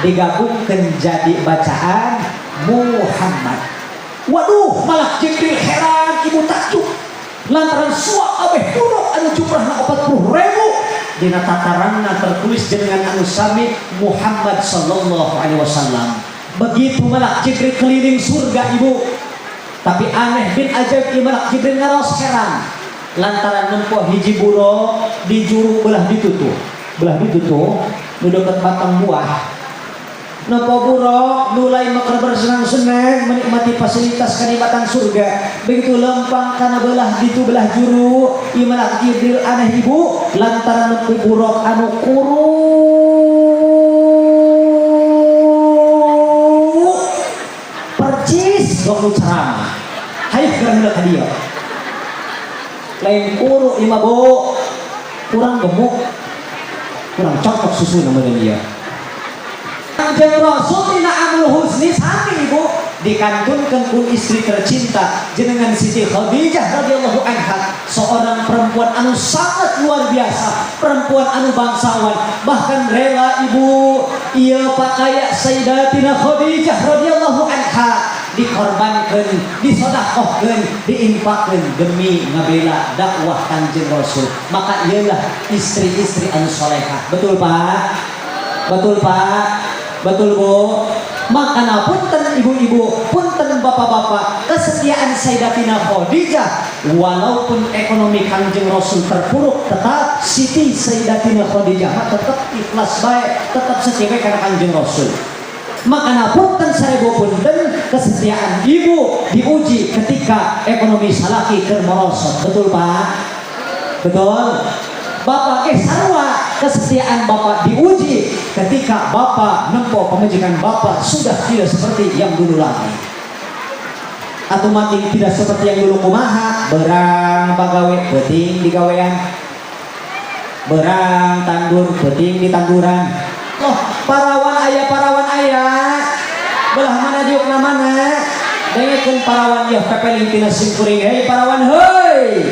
digabungkan jadi bacaan Muhammad. Waduh, malah Jibril heran ibu takjub lantaran suak abeh buruk anu jumlahna 40.000 dina tataranna tertulis dengan anu sami Muhammad sallallahu alaihi wasallam. Begitu malak Jibril keliling surga ibu, tapi aneh bin ajaib ieu malak Jibril ngaros heran lantaran nempoh hiji buruk di juru belah ditutup nu deket batang buah. Napa buruk mulai makan bersenang-senang menikmati fasilitas kenikmatan surga, begitu lempang karena belah ditu belah juru ieu malak Jibril aneh ibu lantaran nempuh buruk anu kuru percis gong ceramah hayuk gerak ka dieu lain kuru ima bo kurang gemuk kurang cocok susu namanya dia. Kanjeng Rasul dina amul husni sami ibu dikantunkan ku istri tercinta jenengan Siti Khadijah radhiyallahu anha, seorang perempuan anu sangat luar biasa, perempuan anu bangsawan, bahkan rela ibu ieu pakaya Sayyidatina Khadijah radhiyallahu anha dikorbankan, disedekahkan, diinfakkan demi ngabela dakwah Kanjeng Rasul. Maka ialah istri-istri anu salehah. Betul Pak? Betul Pak? Betul Bu? Makana punten ibu-ibu, punten bapak-bapak, kesetiaan Sayyidatina Khadijah walaupun ekonomi Kanjeng Rasul terpuruk, tetap Siti Sayyidatina Khadijah tetap ikhlas baik, tetap setia karena Kanjeng Rasul. Makana punten sarebu punten kesetiaan ibu diuji ketika ekonomi salaki keur merosot. Betul Pak? Betul? Bapak sarua kesetiaan Bapak diuji ketika Bapak nempo pemajikan Bapak sudah tidak seperti yang dulu lagi. Atau mati tidak seperti yang dulu kumaha, berang bagawe penting di gawean, berang tandur penting di tanduran. Loh, parawan ayah, belah mana diuk na mana? Dengekeun parawan ieu pepeling tina simkuring, hei parawan hei.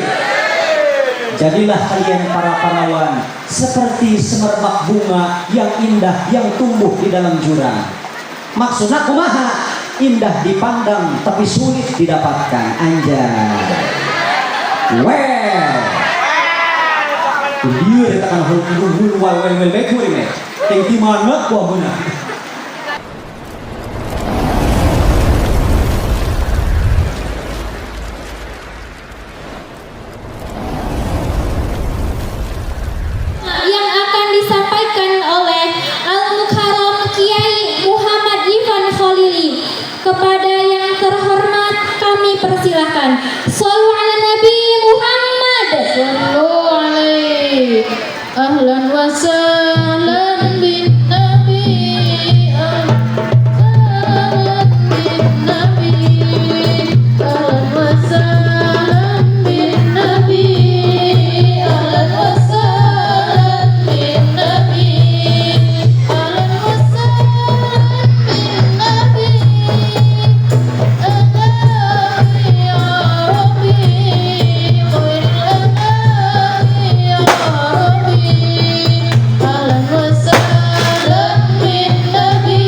Jadilah kalian para parawan seperti semerbak bunga yang indah yang tumbuh di dalam jurang. Maksudnya kumaha? Indah dipandang tapi sulit didapatkan. Anjay. Well. Dia dikatakan hulu wal bekuri me. Ting di mana gua benar. Disampaikan oleh Al-Mukarram Kiai Muhammad Ivan Khalili. Kepada yang terhormat kami persilahkan. Shallu ala Nabi Muhammad. Shallu alaihi. Ahlan wa sahlan bin Nabi. Ahlan bin Nabi. Ahlan wa sahlan bin Nabi. Ahlan wa sahlan bin Nabi. Ahlan wa sahlan bin Nabi. Adawi ya Rabbi, qul adawi ya Rabbi. Ahlan wa sahlan bin Nabi.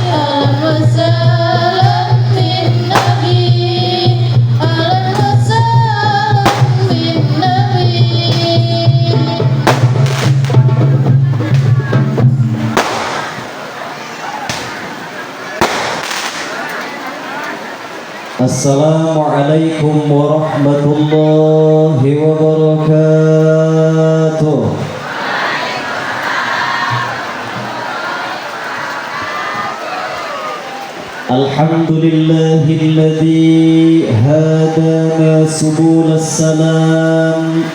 Ahlan wa sahlan bin Nabi. Ahlan wa sahlan bin Nabi. Assalamualaikum warahmatullahi wabarakatuh. Alhamdulillahilladzi hadana subulas salam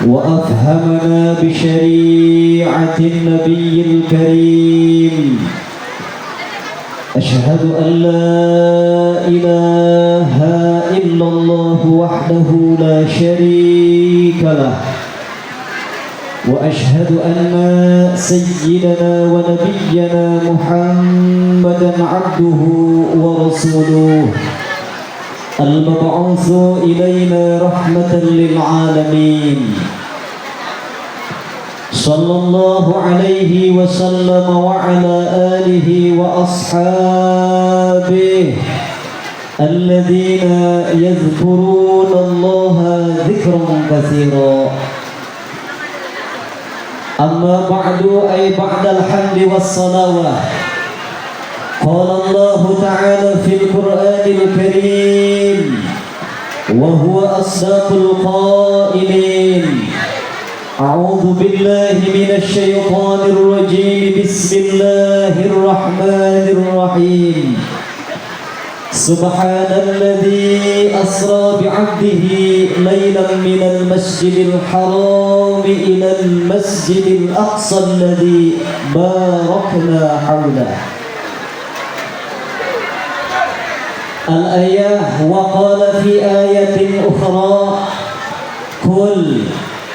wa afhamana bi syari'atin nabiyil karim. أشهد أن لا إله إلا الله وحده لا شريك له وأشهد أن سيدنا ونبينا محمدا عبده ورسوله المبعوث إلينا رحمة للعالمين sallallahu alaihi wasallam wa ala alihi wa ashabihi alladhina yadhkuruna Allah dhikran katsira. Amma ba'du, ay ba'dal hamdi was salawat. Qala Allah ta'ala fil Qur'anil Karim wa huwa asdaqul qailin. A'udzu billahi minasy syaithanir rajim. Bismillahir rahmanir rahim. Subhanalladzi asra bi'abdihi laylan minal masjidil haram ilal masjidil aqsa alladzi barakna hawlahu. Al-ayah wa qala fi ayatin ukhra qul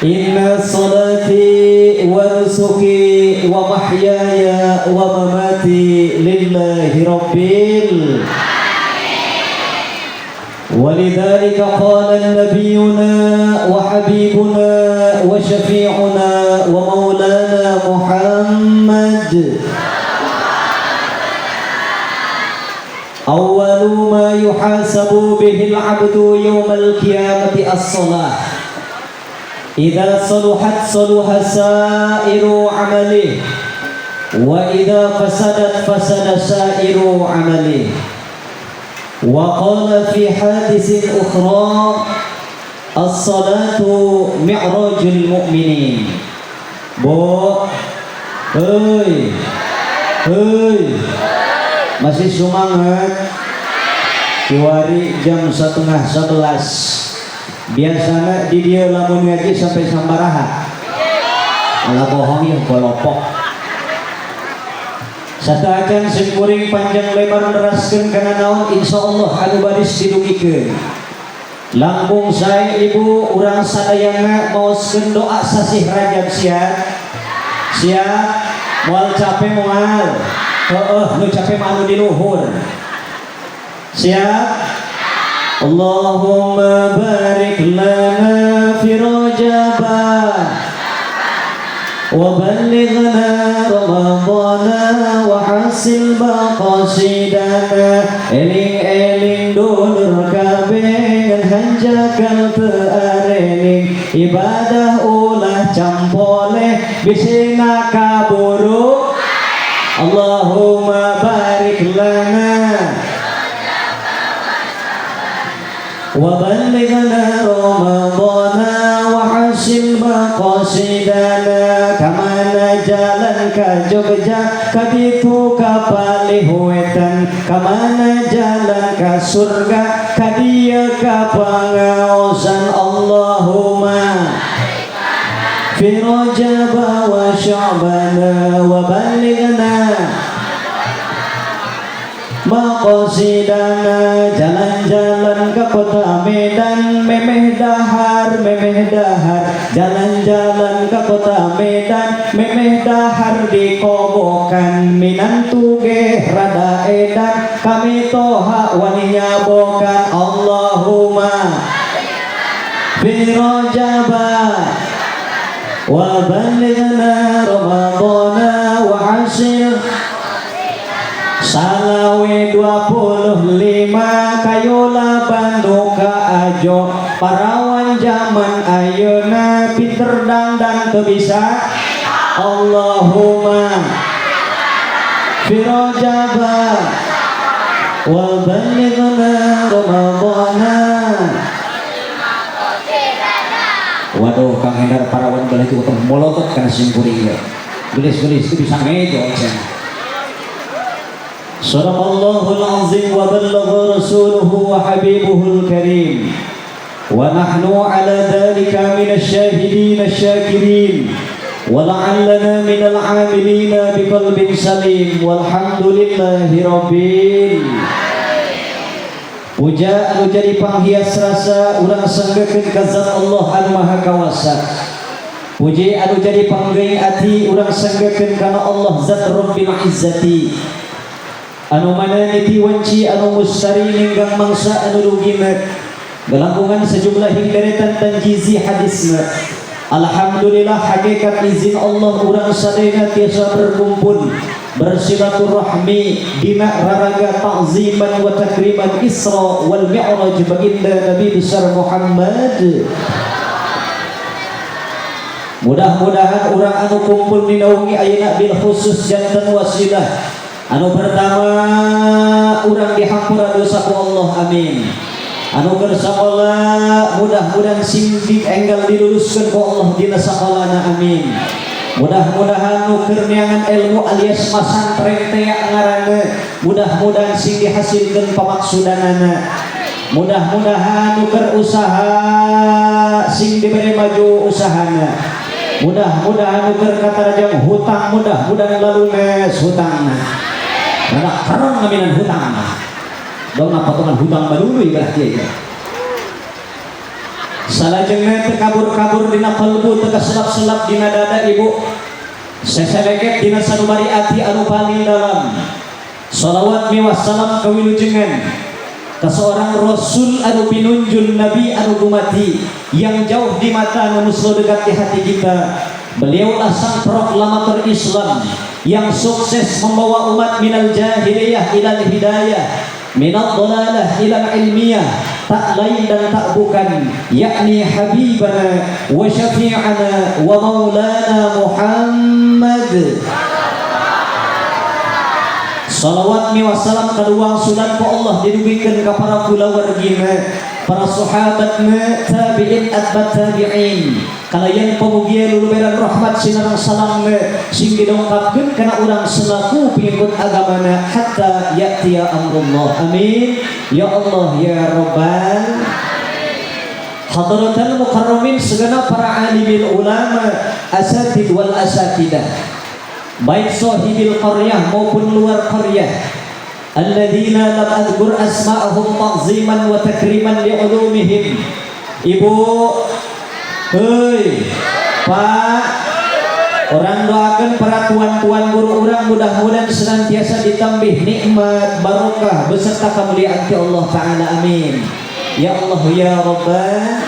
inna salati wa nusuki wa mahyaya wa mamati lillahi rabbil. ولذلك قال نبينا وحبيبنا وشفيعنا ومولانا محمد أول ما يحاسب به العبد يوم القيامة الصلاة إذا صلحت صلح سائر عمله وإذا فسدت فسد سائر عمله. وقال في حادث أخرى الصلاة معراج المؤمنين. Bu, hei, masih semangat? Kiwari jam 10:30. Biasanya di dia lamun ngaji sampai sambaraha. Alah bohong ya, golopok. Satakan singkuring panjang lebar neraskeun kana naon insyaallah anu baris didugikeun. Langkung sae ibu urang sadayana maoskeun doa sasih Rajab siap. Siap? Moal capek moal. Nu capek mah anu di luhur. Siap? Allahumma barik lana fi Rajab wa ballighna Ramadana wa hasil maqasidana. Eling-eling dulur kabeh hanjakal teu arening ibadah ulah campoleh bisina kaburu. Allahumma barik lana wa ballighna Ramadana wa hasil maqasidana. Kamana jalan ka Jogja kaditu ka Palihuetan, kamana jalan ka surga kadieu ka pangaosan. Allahumma fi Rajab wa Sya'ban wa ballighna maqasidana. Jalan-jalan ke kota Medan memeh dahar jalan-jalan ke kota Medan memeh dahar dikobokan minantu ge rada edan kami toha wani nyabokan. Allahumma fi Rajab wa ballighna Ramadana wa hasil salawe 25 kayola bandu ka ajo. Parawan zaman ayeuna pinter dandan teu bisa. Allahumma fi Rajab wa ballighna Ramadana. Waduh, Kang Hendar parawan balik itu molotot kana simkuring ya. Gelis-gelis itu bisa ngejo cenah. Sadaqallahul azim wa ballagha rasuluhu wa habibuhul karim. Wa nahnu ala dhalika minasy syahidin asy-syakirin. Wa la'allana minal 'amilina biqalbin salim. Walhamdulillahi rabbil. Puja anu jadi panghias rasa urang sanggekeun ka zat Allah Anu Maha Kawasa. Puji anu jadi panggeing ati urang sanggekeun kana Allah Zat Rabbil Izzati. Anu mana niti wanci anu mustari ninggang mangsa anu rugimat. Galangkungan sejumlah hinggaretan tanjizi hadisna. Alhamdulillah hakikat izin Allah urang sadaya tiasa berkumpul bersilaturahmi dina raraga ta'ziman wa takriman Isra wal Mi'raj baginda Nabi besar Muhammad. Mudah-mudahan urang anu kumpul dinaungi ayeuna bil khusus janten wasilah anu pertama urang dihampura dosa ku Allah, amin. Anu bersakola mudah-mudahan sing enggal diluluskeun ku Allah dina sakolana, amin. Mudah-mudahan nu keur neangan ilmu alias masantren teh ngaranna mudah-mudahan sing dihasilkeun pamaksudanana. Mudah-mudahan nu keur usaha sing diberi maju usahana. Mudah-mudahan nu keur katarajang hutang mudah-mudahan lalunes hutangna. Rada karon ngaminan hutangna. Dong potongan hutang baluluy ibarat ieu. Salajengna teu kabur-kabur dina qalbu teu kaselap-selap dina dada ibu. Seseleget dina sanubari ati anu paling dalam. Shalawat miwah salam kawilujengan ka seorang rasul anu pinunjul nabi anu dumati yang jauh di mata anu muslo dekat di hati kita. Beliaulah sang proklamator Islam yang sukses membawa umat minal jahiliyah ilal hidayah, minal dhalalah ilal ilmiyah, tak lain dan tak bukan yakni habibana wa syafi'ana wa maulana Muhammad. Salawat mi wassalam kaduang sunan ku Allah didugikeun ka para kulawargina, para sahabatna, tabi'in atbat tabi'in. Kalayan pamugia luluberan rahmat sinareng salamna sing didongkapkeun kana urang selaku pengikut agamana hatta ya'tiya amrullah. Amin. Ya Allah ya Rabbal Hadratal mukarramin segenap para alimil ulama, asatid wal asatidah, baik sahibil qaryah maupun luar qaryah, alladzina lam adkur asma'ahum ta'ziman wa takriman li'ulumihim. Ibu, hei Pak, orang doakan para tuan-tuan guru orang mudah-mudahan senantiasa ditambih nikmat barokah beserta kemuliaan Allah Ta'ala, amin. Ya Allah ya Rabbal.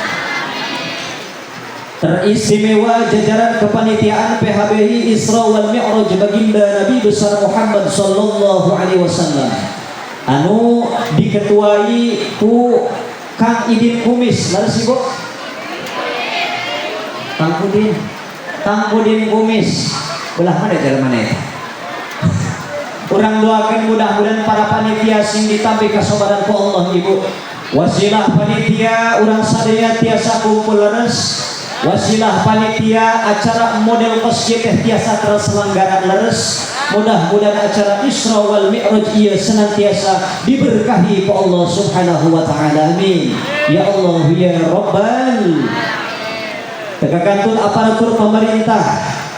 Teristimewa jajaran kepanitiaan PHBI Isra wal Mi'raj baginda Nabi besar Muhammad sallallahu alaihi wasallam anu diketuai ku Kang Idin Kumis. Laras Ibu? Kang Pudin Kumis. Belah mana jalan mana ya? Urang doakan mudah-mudahan para panitia sing ditampi kasobaran ku Allah Ibu. Wasilah panitia urang sadaya tiasa kumpul leres. Wasilah panitia acara model masjid tiasa terselenggara leres. Mudah-mudahan acara Isra wal Mi'raj ia senantiasa diberkahi ku Allah Subhanahu wa taala, amin. Ya Allah ya Rabbal. Tegakantun aparatur pemerintah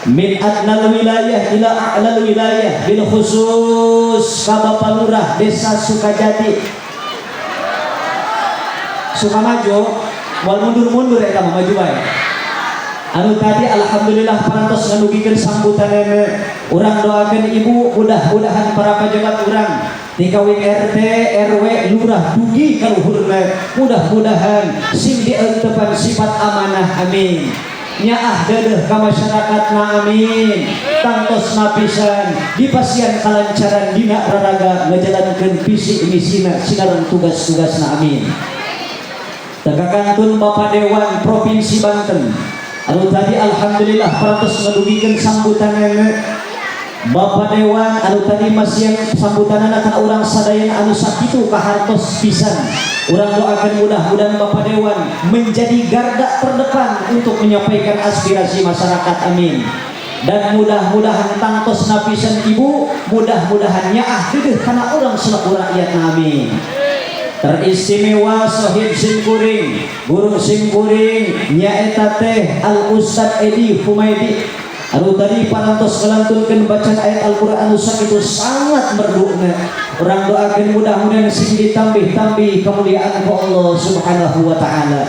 min adnal wilayah ila a'lal wilayah bil khusus ka Bapak Lurah Desa Sukajati Sukamajo wal mundur-mundur eta maju bae. Anu tadi alhamdulillah parantos ngadugikeun sambutanana. Urang doakeun Ibu mudah-mudahan para pejabat urang di kawin RT, RW, lurah dugi ka luhurna mudah-mudahan sing dieutepan sifat amanah, amin. Nyaah deudeuh ka masyarakatna, amin. Tangtosna pisan dipasian kalancaran dina raraga ngajalankeun visi misina sinareng tugas-tugasna, amin. Tegakantun Bapak Dewan Provinsi Banten anu tadi alhamdulillah parantos ngadugikeun sambutanana. Bapak Dewan anu tadi masih sambutanana kana urang sadayana anu sakitu kahartos pisan. Urang doakan mudah-mudahan Bapak Dewan menjadi garda terdepan untuk menyampaikan aspirasi masyarakat, amin. Dan mudah-mudahan tangtos napisan Ibu, mudah-mudahan nyaah deudeuh kana urang selaku rakyat, amin. Teristimewa Sohib Simkuring, Guru Simkuring nyaeta teh Al Ustad Edi Humaydi anu tadi parantos ngelantulkeun bacaan ayat Al-Qur'an anu sakitu sangat merduna. Urang doakeun mudah-mudahan sing ditambih-tambih kemuliaan ku Allah Subhanahu wa taala.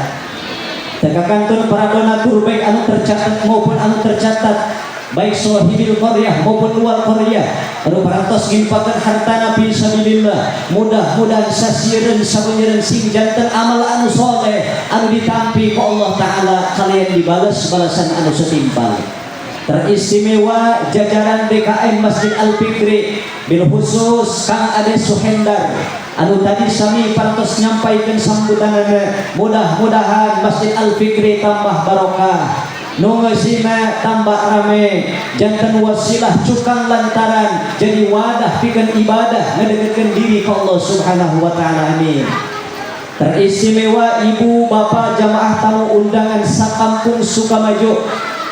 Tegakantun para donatur baik anu tercatat maupun anu tercatat baik sahibil qaryah maupun luar qaryah anu parantos nginfaqkeun hartana fi sabilillah mudah-mudahan sasieun sabeunyeun sing janten amal anu soleh anu ditampi ku Allah taala kalian dibalas balasan anu setimpal. Teristimewa jajaran DKM Masjid Al-Fikri bil khusus Kang Ade Suhendar anu tadi sami parantos nyampaikeun sambutanana, mudah-mudahan Masjid Al-Fikri tambah barokah, nu ngeusina tambah rame, janten wasilah cukang lantaran jadi wadah pikeun ibadah ngedeketkeun diri ka Allah Subhanahu wa taala. Amin. Teristimewa ibu bapak jamaah tamu undangan sakampung Sukamajo,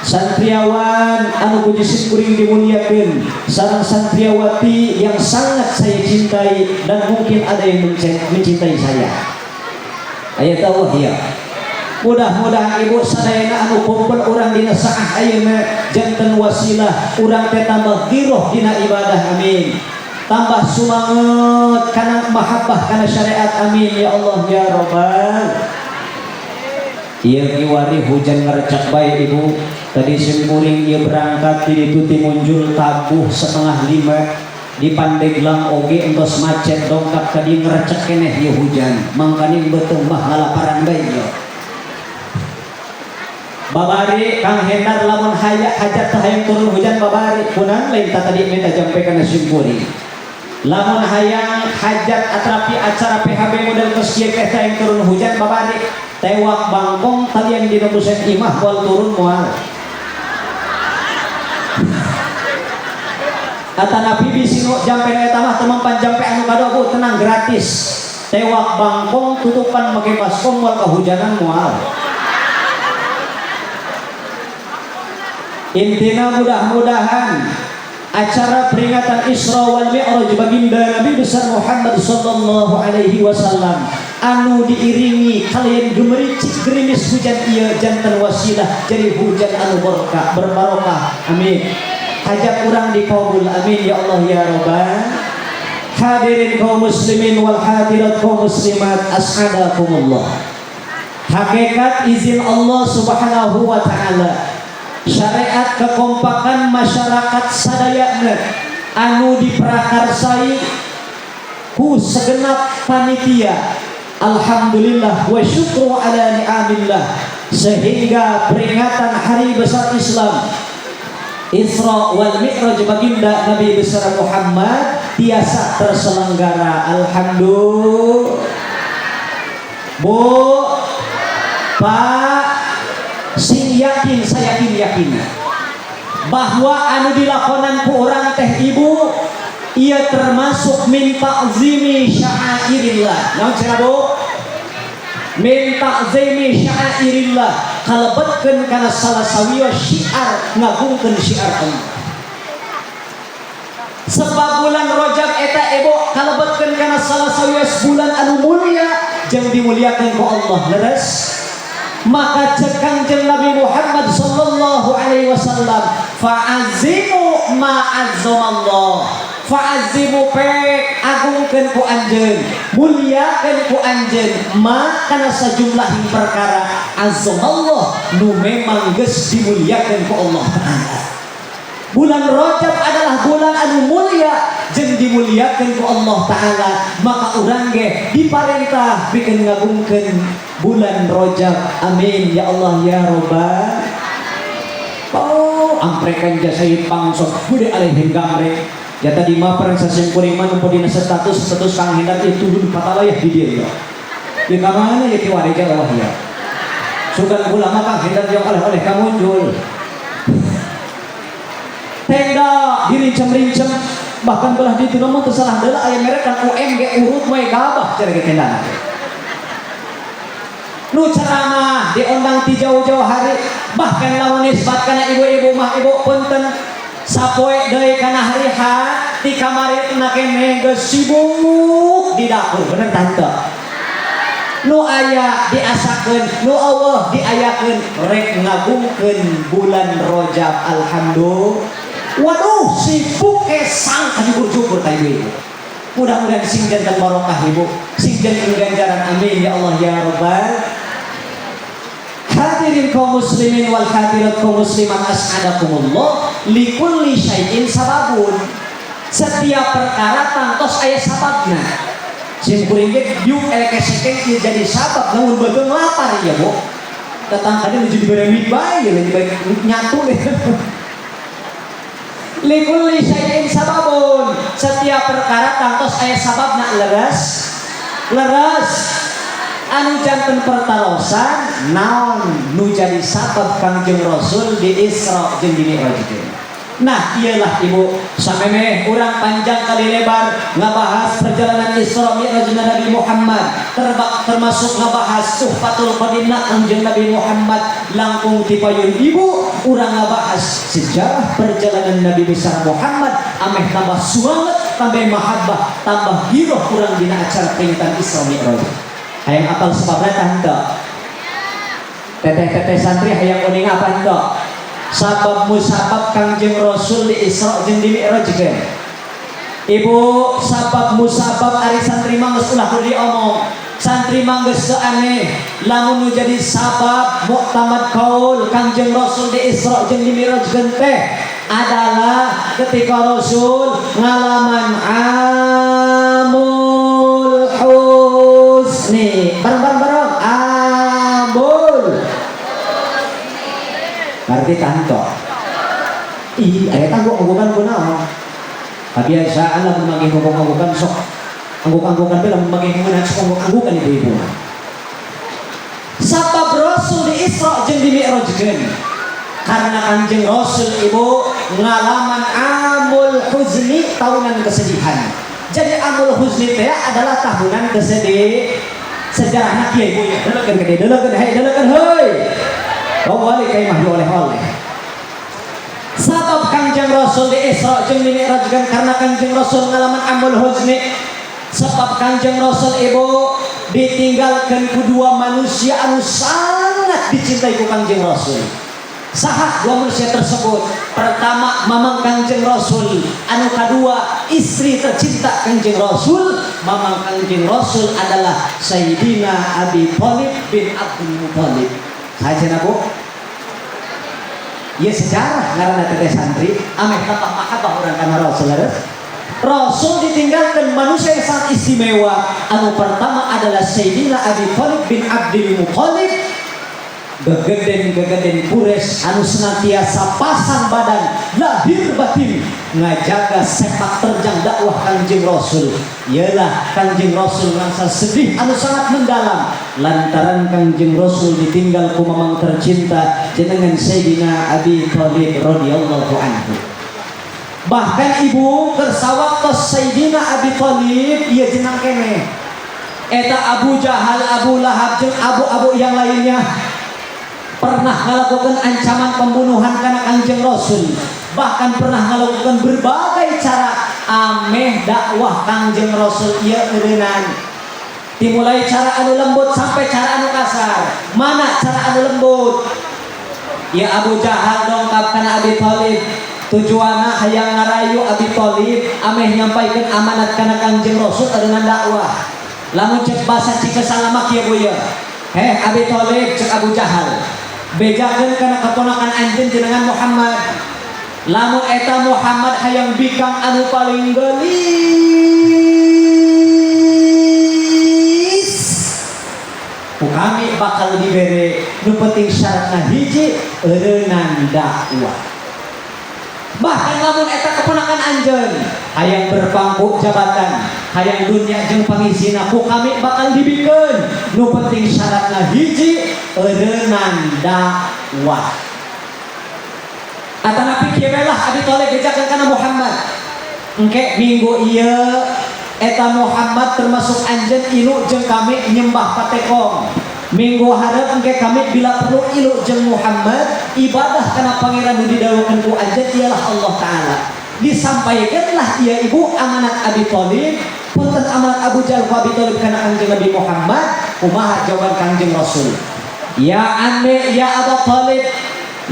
santriawan anu puji kuring dimuliakeun, sareng santriawati yang sangat saya cintai dan mungkin ada yang mencintai saya. Ayat Allah ya. Mudah-mudahan ibu sadayana anu kumpul urang dina saah ayeuna janten wasilah urang teh tambah giroh dina ibadah. Amin. Tambah sumanget kana mahabbah kana syariat. Amin ya Allah ya Rabbal. Ieu kiwari hujan ngerecak bae ibu. Tadi simkuring ieu berangkat di ditu timunjul tabuh 4:30 di Pandeglang oge entos macet dongkap tadi ngerecek keneh ieu hujan. Mangkani beuteung mah ngalaparan bae ieu. Babari Kang Hendar lamun hajat teh hayang turun hujan babari punang lain tadi minta jampe kana simkuring. Lamun hayang hajat atrapi acara PHB model geus kieu teh hayang turun hujan babari tewak bangkong talian dina buset imah moal turun moal. Atana bibi sinu jampe eta mah teu mempan jampe anu kadogo tenang gratis. Tewak bangkong tutupan make baskom moal kahujanan moal. Intina mudah-mudahan acara peringatan Isra wal Mi'raj baginda Nabi besar Muhammad sallallahu alaihi wasallam anu diiringi kalian gemericik gerimis hujan ieu janten wasilah jadi hujan anu berbarokah. Amin. Hajat urang dikabul. Amin ya Allah ya Rabbal. Hadirin kaum muslimin wal hadirat kaum muslimat as'adakumullah. Hakikat izin Allah Subhanahu wa taala, syariat kekompakan masyarakat sadayana anu diprakarsai ku segenap panitia. Alhamdulillah wa syukru ala ni'amillah, sehingga peringatan hari besar Islam Isra wal Mi'raj baginda Nabi besar Muhammad tiasa terselenggara. Alhamdulillah. Bu, Pak, sing yakin saya yakin bahwa anu dilakonan ku urang teh ibu ia termasuk min ta'zimi sya'airillah. Naon cenah Bu? Min ta'zimi sya'airillah, kalebetkeun kana salah sawiwa syiar ngagungkeun syiar Allah. Sebab bulan Rajab eta ibu kalebetkeun kana salah sawiwa bulan anu mulia jeung dimuliakeun ku Allah. Leres? Maka Kangjeng Nabi Muhammad sallallahu alaihi wasallam fa'azimu ma'azzamallah, fa'azimu pek agungkeun ku anjeun, muliakeun ku anjeun ma kana sajumlah perkara azzamallah nu memang geus dimuliakeun ku Allah taala. Bulan Rajab adalah bulan anu mulia jeung dimuliakeun ku Allah taala, maka urang ge diparentah pikeun ngagungkeun bulan Rajab. Amin ya Allah ya Rabbal. Oh, amprekan jasa pangsok bude alaihin gamre. Ya tadi mah perang sasimkuring mah nu dina status Kang Hendar itu turun patalayah di dieu. Di kamana ya kiwari Allah ya. Sugan ulama Kang Hendar yang oleh ka muncul. Tenda dirincem-rincem bahkan belah di tuna mah tersalah deula aya merek kan UMG urut we gabah cara ge tenda. Nu ceramah diundang ti jauh-jauh hari, bahkan lamun nisbat kana ibu-ibu mah ibu punten sapoe deui kana hari H ti kamaritna keneh geus sibuk di dapur. Bener tante? Nu aya diasakeun, nu Allah diayakeun rek ngagungkeun bulan Rajab. Alhamdulillah. Waduh, sibuk kesang ka jubur-jubur ka ibu. Mudah-mudahan sing janten barokah ibu, sing janten ganjaran. Amin ya Allah ya Rabbal. Hadirin kaum muslimin wal hadirat kaum muslimat as'adakumullah. likulli syai'in sababun. Setiap perkara tangtos aya sababna. Sim kuring ge diuk eleke sekeng ieu jadi sabab namun beuteung lapar ya, Bu. Datang tadi menuju diberi bae ya nyatu deh. Likulli syai'in sababun. Setiap perkara tangtos aya sababna leres. Anu janten pertarosan naon nu jadi sabab Kangjeng Rasul di Isra jeung di Mi'raj. Nah, iyalah Ibu, samemeh urang panjang kali lebar ngabahas perjalanan Isra Mi'raj Nabi Muhammad, termasuk ngabahas suhfatul qadimna Kangjeng Nabi Muhammad langkung ti payun Ibu, urang ngabahas sejarah perjalanan Nabi besar Muhammad ameh tambah suanget, tambah mahabbah, tambah giroh urang dina acara peringatan Isra Mi'raj. Hayang apal sebabna tah? Teteh-teteh santri hayang uning apa tah? Sabab musabab Kangjeng Rasul di Isra jeung di Mi'raj ge. Ibu, sabab musabab ari santri manggeus ulah kudu diomong. Santri manggeus teu aneh lamun nu jadi sabab muktamad qaul Kangjeng Rasul di Isra jeung di Mi'raj teh adalah ketika Rasul ngalaman amul husni. Bareng-bareng amul arti tanto aya tangguk-anggukan kunaon kebiasaan lamun mangih ngomong-ngomongkan sok angguk-anggukan lamun mangih ngomongkan sok angguk-anggukan ibu-ibu. Sabab Rasul di Isra jeung di Mi'raj karena Kangjeng Rasul Ibu ngalaman amul huzni, tahunan kesedihan. Jadi amul huzni teh adalah tahunan kesedih. Sejarahna kieu Ibu ya, deulekeun gede, deulekeun heuy. Boleh kayak mah oleh-oleh. Sabab Kangjeng Rasul di Isra jeung di Mi'raj karena Kangjeng Rasul ngalaman amul huzni. Sebab Kangjeng Rasul Ibu ditinggalkan kedua manusia anu sangat dicintai ku Kangjeng Rasul. Saha dua manusia tersebut? Pertama mamang Kangjeng Rasul, anu kedua istri tercinta Kangjeng Rasul. Mamang Kangjeng Rasul adalah Sayyidina Abi Thalib bin Abdul Muthalib. Saja Bu, ya sejarah ngaranna teteh santri ameh tambah mahabbah urang kana Rasul. Rasul ditinggalkan manusia yang sangat istimewa. Anu pertama adalah Sayyidina Abi Thalib bin Abdul Muthalib, gegeden Quraisy anu senantiasa pasang badan lahir batin ngajaga sepak terjang dakwah Kangjeng Rasul. Ialah Kangjeng Rasul ngerasa sedih anu sangat mendalam lantaran Kangjeng Rasul ditinggal ku mamang tercinta jenengan Sayyidina Abi Thalib radhiyallahu anhu. Bahkan Ibu kersawaktos Sayyidina Abi Thalib ieu jeneng keneh eta Abu Jahal, Abu Lahab jeung abu-abu yang lainnya pernah melakukan ancaman pembunuhan karena Kangjeng Rasul. Bahkan pernah melakukan berbagai cara ameh dakwah Kangjeng Rasul ieu eureunnan. Dimulai cara anu lembut sampai cara anu kasar. Mana cara anu lembut? Ya Abu Jahal dongkap kana Abi Thalib. Tujuanna hayang ngarayu Abi Thalib ameh nyampaikeun amanat kana Kangjeng Rasul eureunnan dakwah. Lamun cek basa cikeus salama kieu Bu ya. Abi Thalib cek Abu Jahal. Bejakeun kana keponakan anjeun jenengan Muhammad. Lamun eta Muhammad hayang bikang anu paling geulis, kami bakal dibere nu penting syaratna hiji eureunnan dakwah. Bahkan lamun eta keponakan anjeun hayang berpangku jabatan, hayang dunia jeung pangisina ku kami bakal dibikeun nu penting syaratna hiji eureunnan dakwah. Atanapi kieu lah Abi Thalib bejakeun kana Muhammad. Engke minggu ieu eta Muhammad termasuk anjeun ilu jeung kami nyembah patekong. Minggu hareup engke kami bila perlu ilu jeung Muhammad ibadah kana pangeran nu didhawukeun ku anjeun ialah Allah taala. Disampaikeunlah ieu Ibu amanat Abi Thalib, punten amanat Abu Jahal ku Abi Thalib kana Kangjeng Nabi Muhammad. Kumaha jawaban Kangjeng Rasul? Ya anne ya Abu Thalib,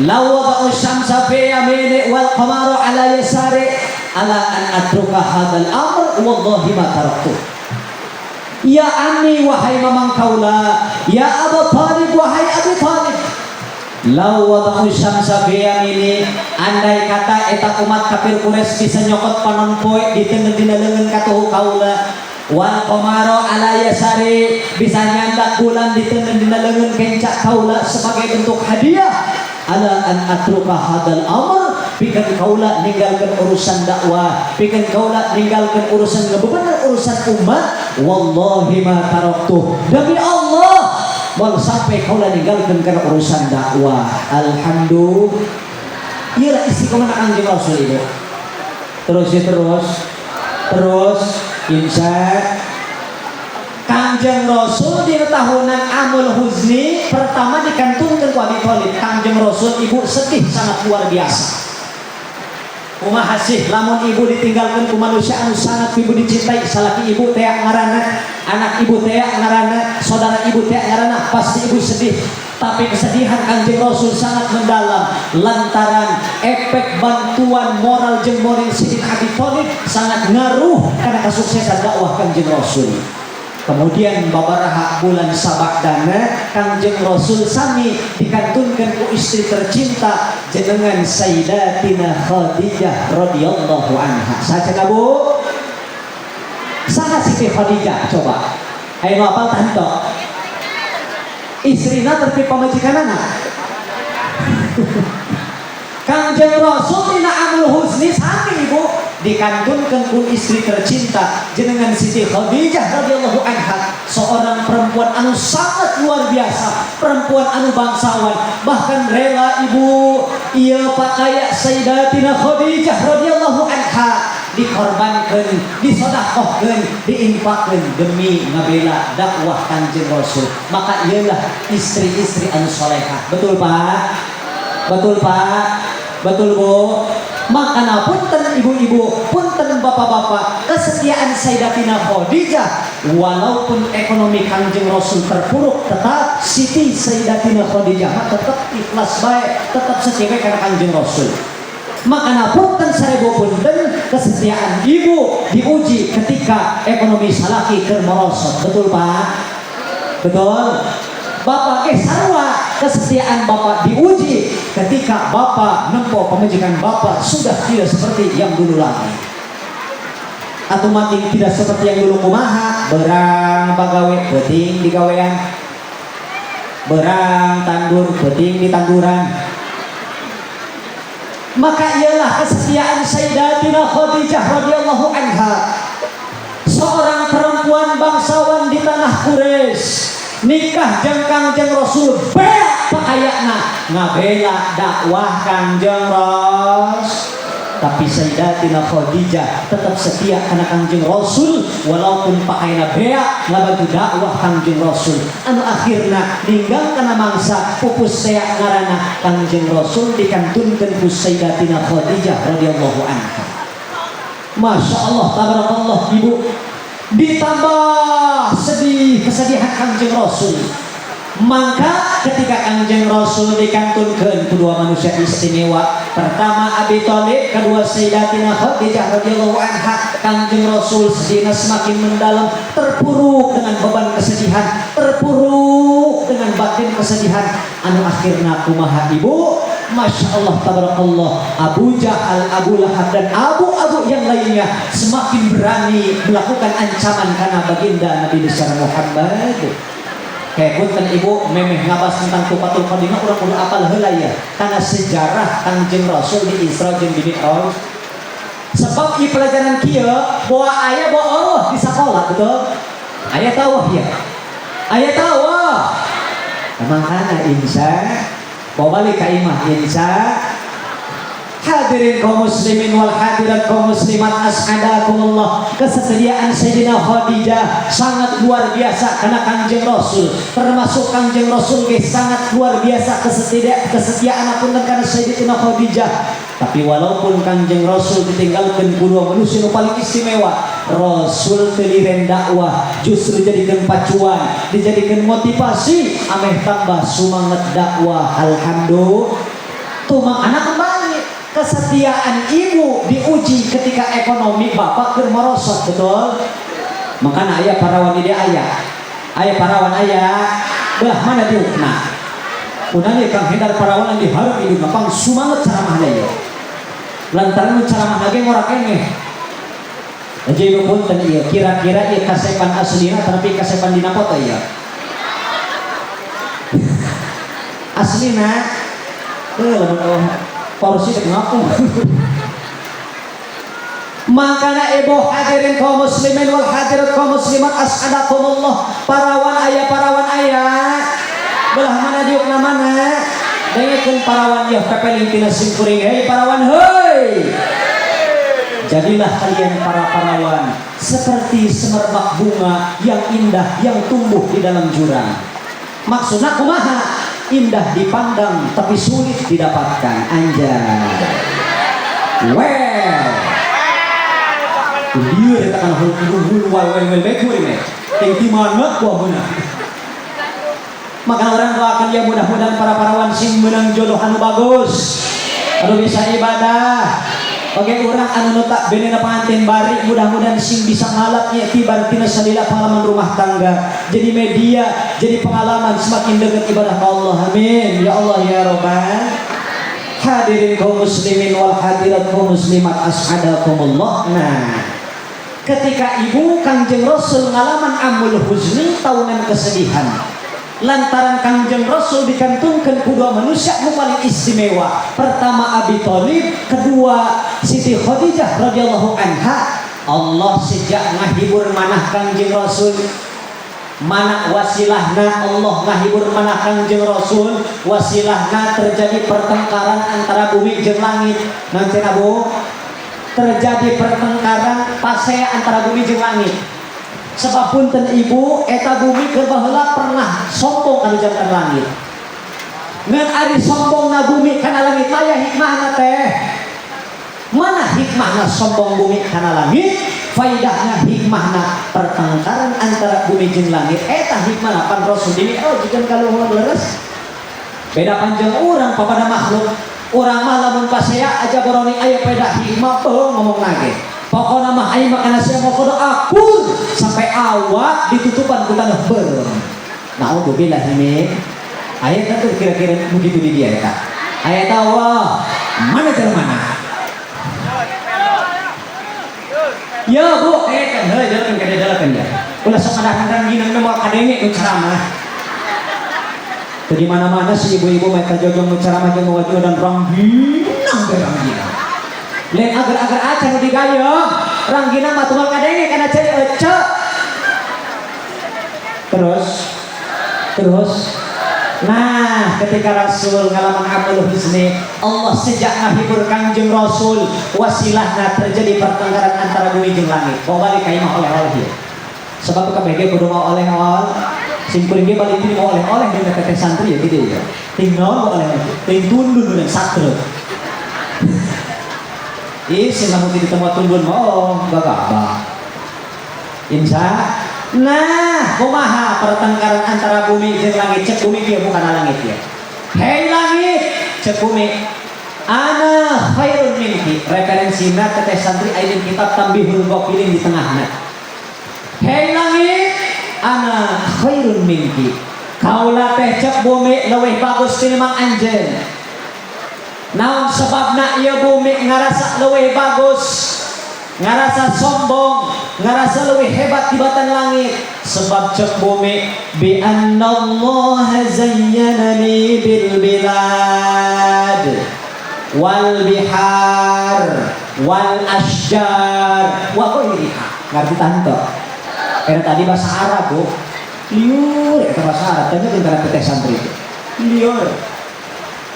law wada'u syamsa fi yamini wal qamaru ala yasari ala an atruka hadzal amr wallahi ma taraktu. Ya anni wahai mamang kaula, ya Abu Thalib wahai Abu Thalib, Lau wada'u syamsa fi yamini, andai kata eta umat kafir Quraisy bisa nyokot panon poe di dina leungeun katuhu kaula, wal qamara ala yasari, bisa nyandak bulan di dina leungeun kencak kaula sebagai bentuk hadiah, ala an atruka hadal amr, pikeun kaula ninggalkeun urusan dakwah, pikeun kaula ninggalkeun urusan ngebebener urusan umat, wallahi ma taraktuh, demi Allah mau sampai kau lah ninggalkan karena urusan dakwah. Alhamdulillah. Iya lah isi kemana Kanjeng Rasul itu. Terus insya Kanjeng Rasul di tahunan Amul Huzni pertama dikantunkan ku Abi Thalib. Kanjeng Rasul ibu sedih sangat luar biasa. Kumaha sih lamun ibu ditinggalkan ku manusia anu sangat ibu dicintai, salaki ibu teh ngaranna, anak ibu teh ngaranna, saudara ibu teh ngaranna, pasti ibu sedih. Tapi kesedihan Kanjeng Rasul sangat mendalam lantaran efek bantuan moral jeung moral Sayyidina Abi Thalib sangat ngaruh karena kesuksesan dakwah Kanjeng Rasul. Kemudian babaraha bulan Sabakdana Kanjeng Rasul sami dikantunkan ku istri tercinta jenengan Sayyidatina Khadijah radhiyallahu anha. Saja Bu. Saha Siti Khadijah coba. Ayo apal tanto. Istrina tertib pamajikanana. Kanjeng Rasul dina Amul Huzni sami ibu dikantunkan ku istri tercinta jenengan Siti Khadijah radhiyallahu anha, seorang perempuan anu sangat luar biasa, perempuan anu bangsawan, bahkan rela ibu ieu pakaya Sayyidatina Khadijah radhiyallahu anha dikorbankan, disedekahkeun, diinfakkeun demi ngabela dakwah Kanjeng Rasul. Maka ialah istri-istri anu salehah. Betul Pak? Betul Pak? Betul Bu? Makanya punten ibu-ibu, punten bapak-bapak, kesetiaan Sayyidatina Khadijah walaupun ekonomi Kanjeng Rasul terpuruk, tetap Siti Sayyidatina Khadijah tetap ikhlas baik, tetap setia karena Kanjeng Rasul. Makanya punten sarebu punten, kesetiaan ibu diuji ketika ekonomi salaki keur merosot. Betul Pak? Betul? Bapak sarua kesetiaan Bapak diuji ketika Bapak nempo pemajikan Bapak sudah tidak seperti yang dulu lagi, atau makin tidak seperti yang dulu. Kumaha berang pagawe penting di gawean, berang tandur penting di tanduran. Maka ialah kesetiaan Sayyidatina Khadijah radhiyallahu anha, seorang perempuan bangsawan di tanah Quraisy, nikah jeung Kanjeng Rasul bea pakayana ngabela dakwah Kanjeng Rasul. Tapi Sayyidatina Khadijah tetap setia karena Kanjeng Rasul walaupun pakaiana bea ngabantu dakwah Kanjeng Rasul. Anu akhirna ninggal kana mangsa pupus saya ngaranna Kanjeng Rasul dikantunkeun ku Sayyidatina Khadijah radhiyallahu anha. Masya Allah tabarakallah ibu. Ditambah sedih kesedihan Kanjeng Rasul, maka ketika Kanjeng Rasul dikantunkeun kedua manusia istimewa, pertama Abi Thalib, kedua Sayyidatina Khadijah radhiyallahu anha, Kanjeng Rasul sedihnya semakin mendalam, terpuruk dengan beban kesedihan, terpuruk dengan batin kesedihan. Anu akhirna kumaha ibu? Masya Allah tabarakallah, Abu Jahal, Abu Lahab dan abu-abu yang lainnya semakin berani melakukan ancaman karena baginda Nabi besar Muhammad. Kayak punten ibu memeh ngabas tentang Tufatul Qadimah urang kudu apal heula ya karena sejarah Kanjeng Rasul di Isra jeung di Mi'raj. Sebab di pelajaran kieu bahwa aya bahwa Allah di sakola betul. Aya tawah ya. Aya tawah. Makana insya bawa balik ke imah insya. Hadirin kaum muslimin wal hadirat kaum muslimat as'adakumullah, kesetiaan Sayyidina Khadijah sangat luar biasa karena Kanjeng Rasul, termasuk Kanjeng Rasul sangat luar biasa kesetiaan pun karena Sayyidina Khadijah. Tapi walaupun Kanjeng Rasul ditinggalkan kedua manusia yang paling istimewa, Rasul teliren dakwah justru dijadikan pacuan, dijadikan motivasi, ameh tambah semangat dakwah. Alhamdulillah. Tuh anak kembali kesetiaan ibu diuji ketika ekonomi bapak bermerosot, betul? Makanya ayah parawan ide ayah parawan ayah belah mana diukna Unang kang hendar parawan di harap ini ngapang sumangat ceramah ya. Lantaran ceramah lagi ngora kene. Jadi pun tadi ya kira-kira ieu kasepan aslina tapi kasepan dina foto ya. Aslina lamun porsi teh ngapung. Makana ibu hadirin kaum muslimin wal hadirat kaum muslimat as'adakumullah parawan ayah belah mana diuk namana dengekeun parawan ya pepeling tina simkuring hei parawan hei jadilah kalian para parawan seperti semerbak bunga yang indah yang tumbuh di dalam jurang maksudna kumaha indah dipandang tapi sulit didapatkan anjay well dia katakan hulu wal beku ini yang dimana gua benar maka orang doakan ya mudah-mudahan para parawan sing menang jodoh anu bagus anu bisa ibadah oke orang anu tak benena pengantin bari mudah-mudahan sing bisa ngalap iktibar tina salila pengalaman rumah tangga jadi media jadi pengalaman semakin dekat ibadah Allah amin ya Allah ya Rabbal hadirin kaum muslimin wal hadirat kaum muslimat as'adakumullah nah ketika ibu Kangjeng Rasul ngalaman amul huzni tahunan kesedihan lantaran Kangjeng Rasul dikantungkan kedua manusia nu paling istimewa pertama Abi Thalib kedua Siti Khadijah radhiyallahu anha Allah sejak ngahibur manah Kangjeng Rasul mana wasilahna Allah ngahibur manah Kangjeng Rasul wasilahna terjadi pertengkaran antara bumi jeung langit nanti Abu terjadi pertengkaran pasea antara bumi jeung langit sebab punten ibu eta bumi keur baheula pernah sombong anu jantan langit ngan ari sombongna bumi kana langit maya hikmahna teh mana hikmahna sombong bumi kana langit faidahna hikmahna pertengkaran antara bumi jeung langit eta hikmahna pan Rasul dini oh jikeun kaluhur leres beda panjang urang papada makhluk urang mah lamun pasea aja boroni aya peda hikmah ngomong lagi pokokna mah aing mah kana sia mau kudu akur sampai awak ditutupan ku tanah ber naudzubillah ini aya kan kira-kira begitu di dia eta aya Allah mana cara mana ya bu kan heuh jalan ka dalakan ya ulah sok ada ginang mah kadenge nu ceramah di mana-mana si ibu-ibu mereka jojong ceramah jeung wajah dan rangginang berangginang lain agar-agar aja nu digayung rangginang mah tumal kadenge kana cari ece terus nah ketika Rasul ngalaman amul husni Allah sejak ngahibur Kangjeng Rasul wasilahna terjadi pertengkaran antara bumi jeung langit balik ka imah oleh-oleh sebab kabeh kudu mau oleh-oleh simkuring ge balik ini mau oleh-oleh dengan teteh santri ya gitu ya tinggal mau oleh-oleh ting tundun dengan sakre sih lamun di tempat tundun mau gagabah insya nah kumaha pertengkaran antara bumi jeung langit cek bumi dia bukan langit ya hei langit cek bumi ana khairun minki referensina teteh santri aya kitab Tambihul Ghafilin di tengahna hei langit ana khairun minki kaula teh cek bumi leuwih bagus tinimbang anjeun naon sebabna ieu bumi ngarasa leuwih bagus ngarasa sombong ngarasa leuwih hebat tibatan langit sebab cek bumi bi annallaha zayyanani bil bilad wal bihar wal ashjar wa ghairiha ngarti tanto karena tadi bahasa Arab bu liur itu bahasa Arab tanya tentang teteh santri itu liur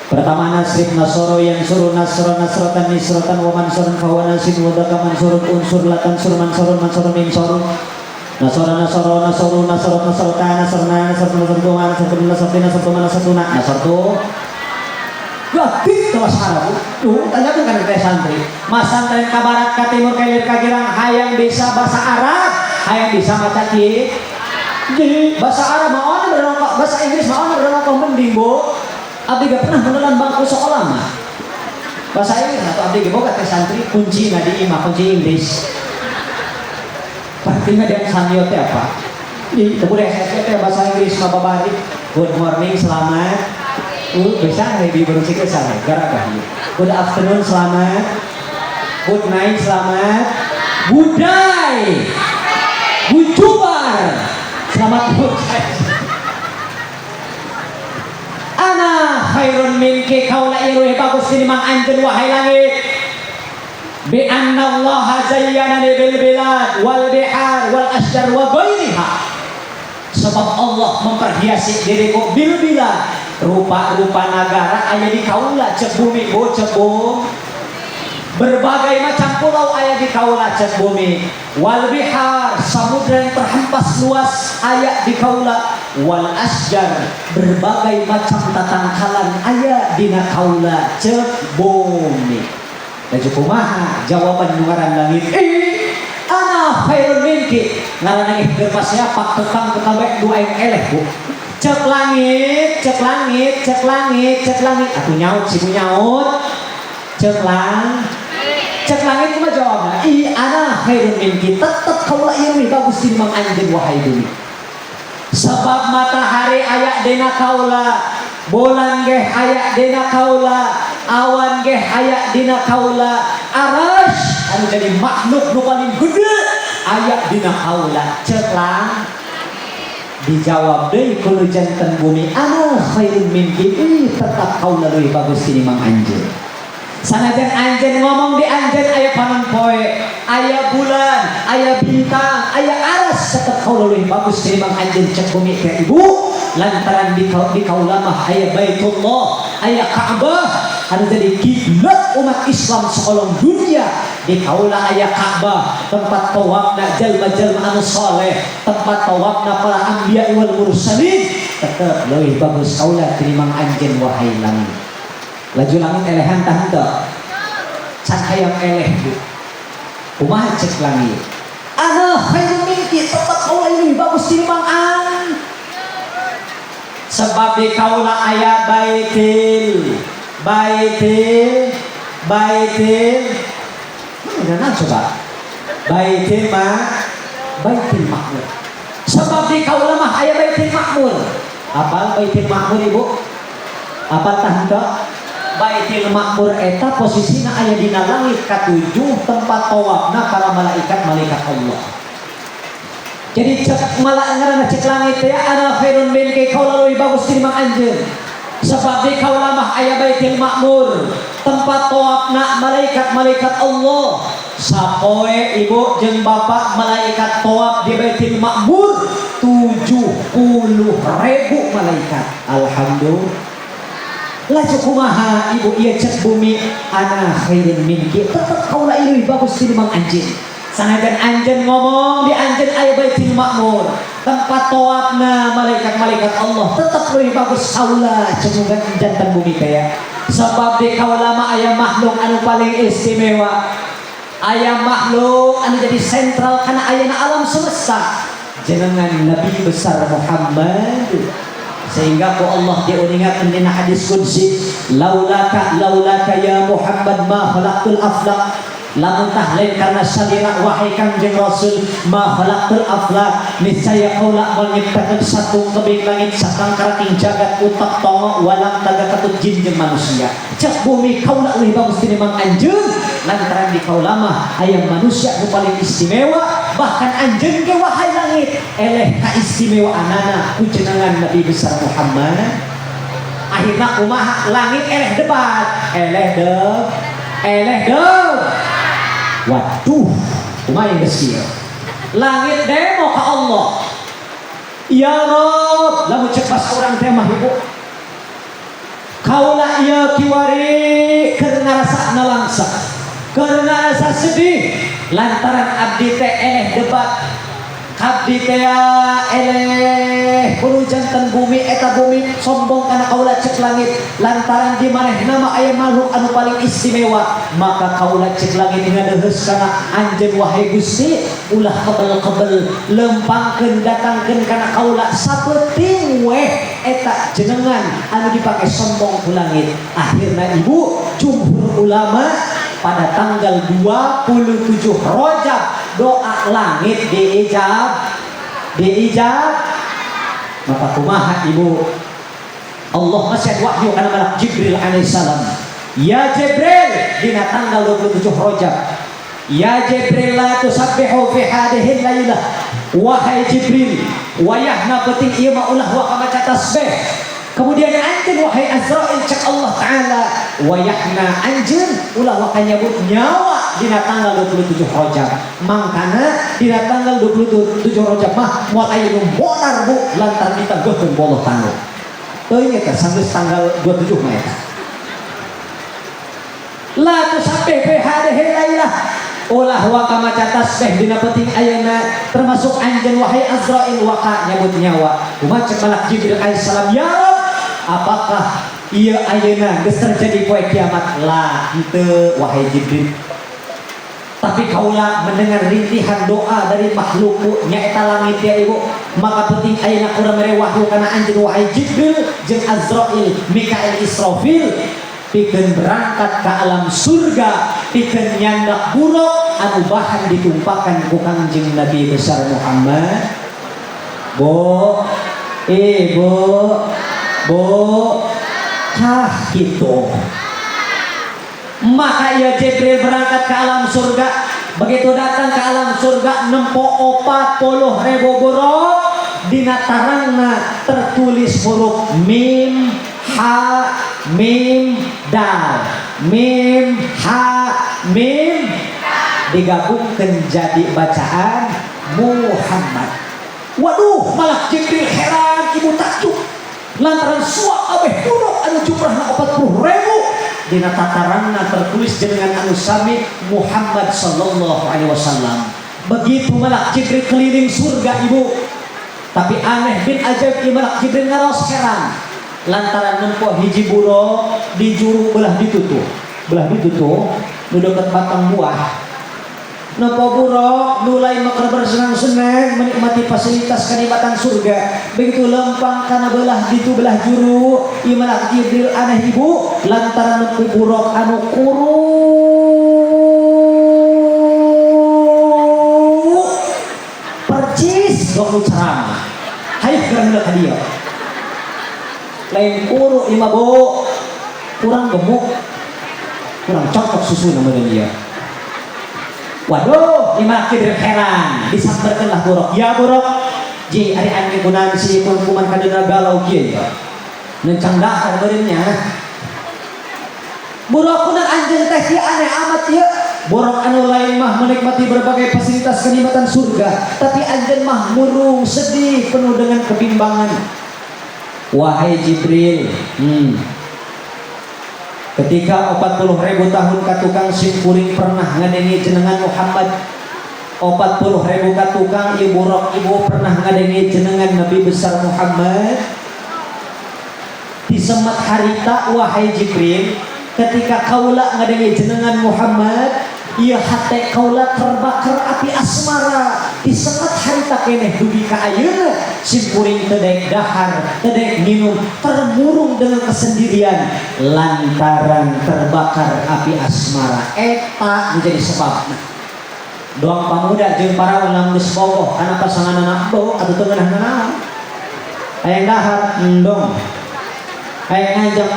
pertama nasrif nasoro yang suruh nasro nasrotan nisrotan wa mansoran fawa nasin wadaka mansorun unsur latan sur mansorun mansorun minsorun nasoro nasoro nasoru nasorot nasorota nasorna nasortu nasortuma nasortu nasortina nasortuma nasortuna nasortu Gati bahasa Arab tuh tanya tuh kan teteh santri masan tren ka barat ka timur ka ilir ka girang hayang bisa bahasa Arab hayang bisa maca ki jadi bahasa Arab mah ono bahasa Inggris mah ono berapa mending bu abdi gak pernah menelan bangku sekolah mah bahasa Inggris atau abdi gak boga teh santri kunci di imah kunci Inggris pentingnya dia sanyo teh apa jadi kemudian saya teh bahasa Inggris mah babari good morning selamat Bisa hari baru sih kesana, gara-gara good afternoon selamat, good night selamat, good day, good jubar, selamat good Ana khairun minki kaula iruhi bagus ini mang anjen wahai langit. Bi anna Allah zayyana bil bilad wal bihar wal asjar wa ghairiha. Sebab Allah memperhiasi diriku bil bilad, rupa-rupa negara aya di kaula cek bumi bo cek bumi. Berbagai macam pulau aya di kaula cek bumi. Wal bihar, samudra yang terhempas luas aya di kaula. Wal asjar, berbagai macam tatangkalan aya dina kaula cek bumi. Laju kumaha jawaban nuaran langit. Ana khairun minki. Ngaranna keur siapa tukang dua yang eleh bu. Cek langit, cek langit, cek langit, cek langit. Atuh nyaut si bu nyaut. Cek langit cuma jawabnya. Ana khairun minki. Tetep kaula ieu bagus di mang anjeun wahai bumi. Sebab matahari ayak dina kaula, bulan geh ayak dina kaula, awan geh ayak dina kaula, arash anu jadi makhluk nu paling gede ayak dina kaula. Ceklang dijawab deui ku janten bumi, ana khairun minki. Tetap kaula leuwih bagus tinimbang anjeun. Sanajan anjeun ngomong di anjeun aya panon poe, aya bulan, aya bintang, aya aras, tetep kaula leuwih bagus tinimbang anjeun cek bumi teh ibu. Lantaran di kaula mah aya Baitullah, aya Ka'bah, anu jadi kiblat umat Islam sekolong dunia. Di kaula aya Ka'bah, tempat tawafna jalma-jalma anu saleh, tempat tawafna para anbiya wal mursalin. Tetep leuwih bagus kaula tinimbang anjeun wahai langit. Laju langit elehan tah henteu. Can hayang eleh bu. Kumaha cek langit? Ana khairun minki, tetep kaula leuwih bagus tinimbang an. Sebab di kaula aya baitil. Mana coba? Baitil makmur. Sebab di kaula mah aya baitil makmur. Apal baitil makmur ibu? Apal tah henteu? Baitil makmur eta posisina aya dina langit katujuh, tempat tawafna para malaikat Allah. Jadi cek ngaranna cek langit ya, ana khairun minki, kaula leuwih bagus tinimbang anjeun. Sebab di kaula mah aya baitil makmur, tempat tawafna malaikat Allah. Sapoe ibu jeung bapak malaikat tawaf di baitil makmur 70.000 malaikat. Alhamdulillah. Laju kumaha ibu ieu cek bumi, ana khairun minki. Tetep kaula leuwih bagus tinimbang anjeun. Sanajan anjeun ngomong di anjeun aya baitul makmur, tempat tawafna malaikat Allah, tetep leuwih bagus kaula cenungan jantan bumi teh ya. Sebab di kaula mah aya makhluk anu paling istimewa, aya makhluk anu jadi sentral kana ayeuna alam semesta, jenengan Nabi besar Muhammad. Sehingga ku Allah diuningatkan dina hadis qudsi, laulaka ya Muhammad ma khalaqtul aflaq. Lamun tahlil karena salira wahai Kangjeng Rasul, ma khalaqtul aflaq, niscaya kaula menciptakeun satu tebing langit sakang karating jagat utak tongo walang taga katut jin jeung manusia. Cek bumi kaula leuwih bagus tinimbang anjeun, lantaran di kaula mah aya manusia nu paling istimewa. Bahkan anjeun ge wahai langit eleh kaistimewaanana ku jenengan Nabi besar Muhammad. Akhirna kumaha langit eleh debat, eleh deuh. Waduh, kumaha yang geus langit demo ka Allah. Ya Rob, lamun cek pas urang teh mah ibu. Kaula ieu kiwari keur ngarasana langsung, keur ngarasa sedih lantaran abdi teh eleh debat. Abdi teh eleh kudu janten bumi eta bumi sombong kana kaula cek langit lantaran di manehna mah aya makhluk anu paling istimewa. Maka kaula cek langit ngadeheus kana anjeun wahai Gusti, ulah kebel-kebel lempangkeun datangkeun kana kaula sapeting we eta jenengan anu dipake sombong ku langit. Akhirna ibu jumhur ulama pada tanggal 27 Rajab doa langit diijab. Maka kumaha ibu? Allah masih wahyu kana malak Jibril alaihissalam. Ya Jibril dina tanggal 27 Rajab. Ya Jibril la tusabbihu fi hadhihi lailah. Wahai Jibril, wayahna penting ieu mah ulah wa kamaca tasbih. Kemudian anjeun wahai Azrail cek Allah taala, wayahna anjeun ulah wa kanyabut nyawa dina tanggal 27 Rajab. Mangkana dina tanggal 27 Rajab mah moal aya nu monar bu lantar kita geukeun Allah taala. Teuing eta sanggeus tanggal 27 mah eta. La tusabbih fi hadhihi lailah. Ulah wa kamaca tasbih dina penting ayeuna termasuk anjeun wahai Azrail wa ka nyabut nyawa. Kumaha cek malak Jibril alaihissalam, ya Rabb, apakah ieu ayeuna geus terjadi poe kiamat? Lah henteu wahai Jibril. Tapi kaulah mendengar rintihan doa dari makhlukku nyaeta langit ya ibu. Maka penting ayeuna kurang mere wahyu kana anjeun wahai Jibril jeung Azrail, Mikail, Israfil pikeun berangkat ke alam surga, pikeun nyandak buruk anu bahan ditumpakan ku Kangjeng Nabi besar Muhammad. Bu, gitu. Maka ya Jibril berangkat ke alam surga. Begitu datang ke alam surga nempo 40.000 buruk. Dina tarangna tertulis huruf mim ha mim dal. Mim ha mim digabungkan jadi bacaan Muhammad. Waduh, malak Jibril heran ibu takjub lantaran suak abeh buruk anu jumlahna 40.000 dina tataranna tertulis jenengan anu sami Muhammad sallallahu alaihi wasallam. Begitu malak Jibril keliling surga ibu, tapi aneh bin ajaib malak Jibril ngaros heran lantaran nempo hiji buruk di juru belah ditutup nu deket batang buah. Nopo buruk nulai makar bersenang-senang menikmati fasilitas kenikmatan surga. Begitu lempang karena belah ditu belah juru ieu malak Jibril aneh ibu lantaran nopo buruk anu kuru percis gong ceramah hayuk geranna ka dieu lain kuru ima bo kurang gemuk kurang cocok susu namanya dia. Waduh, lima kidir heran disamperkanlah buruk. Ya buruk, ji ari anjing kunan si kuman kadena galau kieu ya. Nencang dahar beureunnya. Buruk kunan anjeun teh kieu aneh amat ya. Buruk anu lain mah menikmati berbagai fasilitas kenikmatan surga, tapi anjeun mah murung, sedih, penuh dengan kebimbangan. Wahai Jibril, ketika 40.000 tahun katukang simpuring pernah ngadengi jenengan Muhammad, 40.000 katukang ibu buruk ibu pernah ngadengi jenengan Nabi besar Muhammad. Di semat harita wahai Jibril, ketika kaula ngadengi jenengan Muhammad, ieu hate kaula terbakar api asmara. Di semat harita keneh dugi ka ayeuna simpuring teu daek dahar, teu daek minum, termurung dengan kesendirian lantaran terbakar api asmara. Eta menjadi sebabna doang pamuda jeung para ulang geus bogoh kana pasanganna boh atuh teu ngeunah naon. Hayang dahar endong, hayang ngajak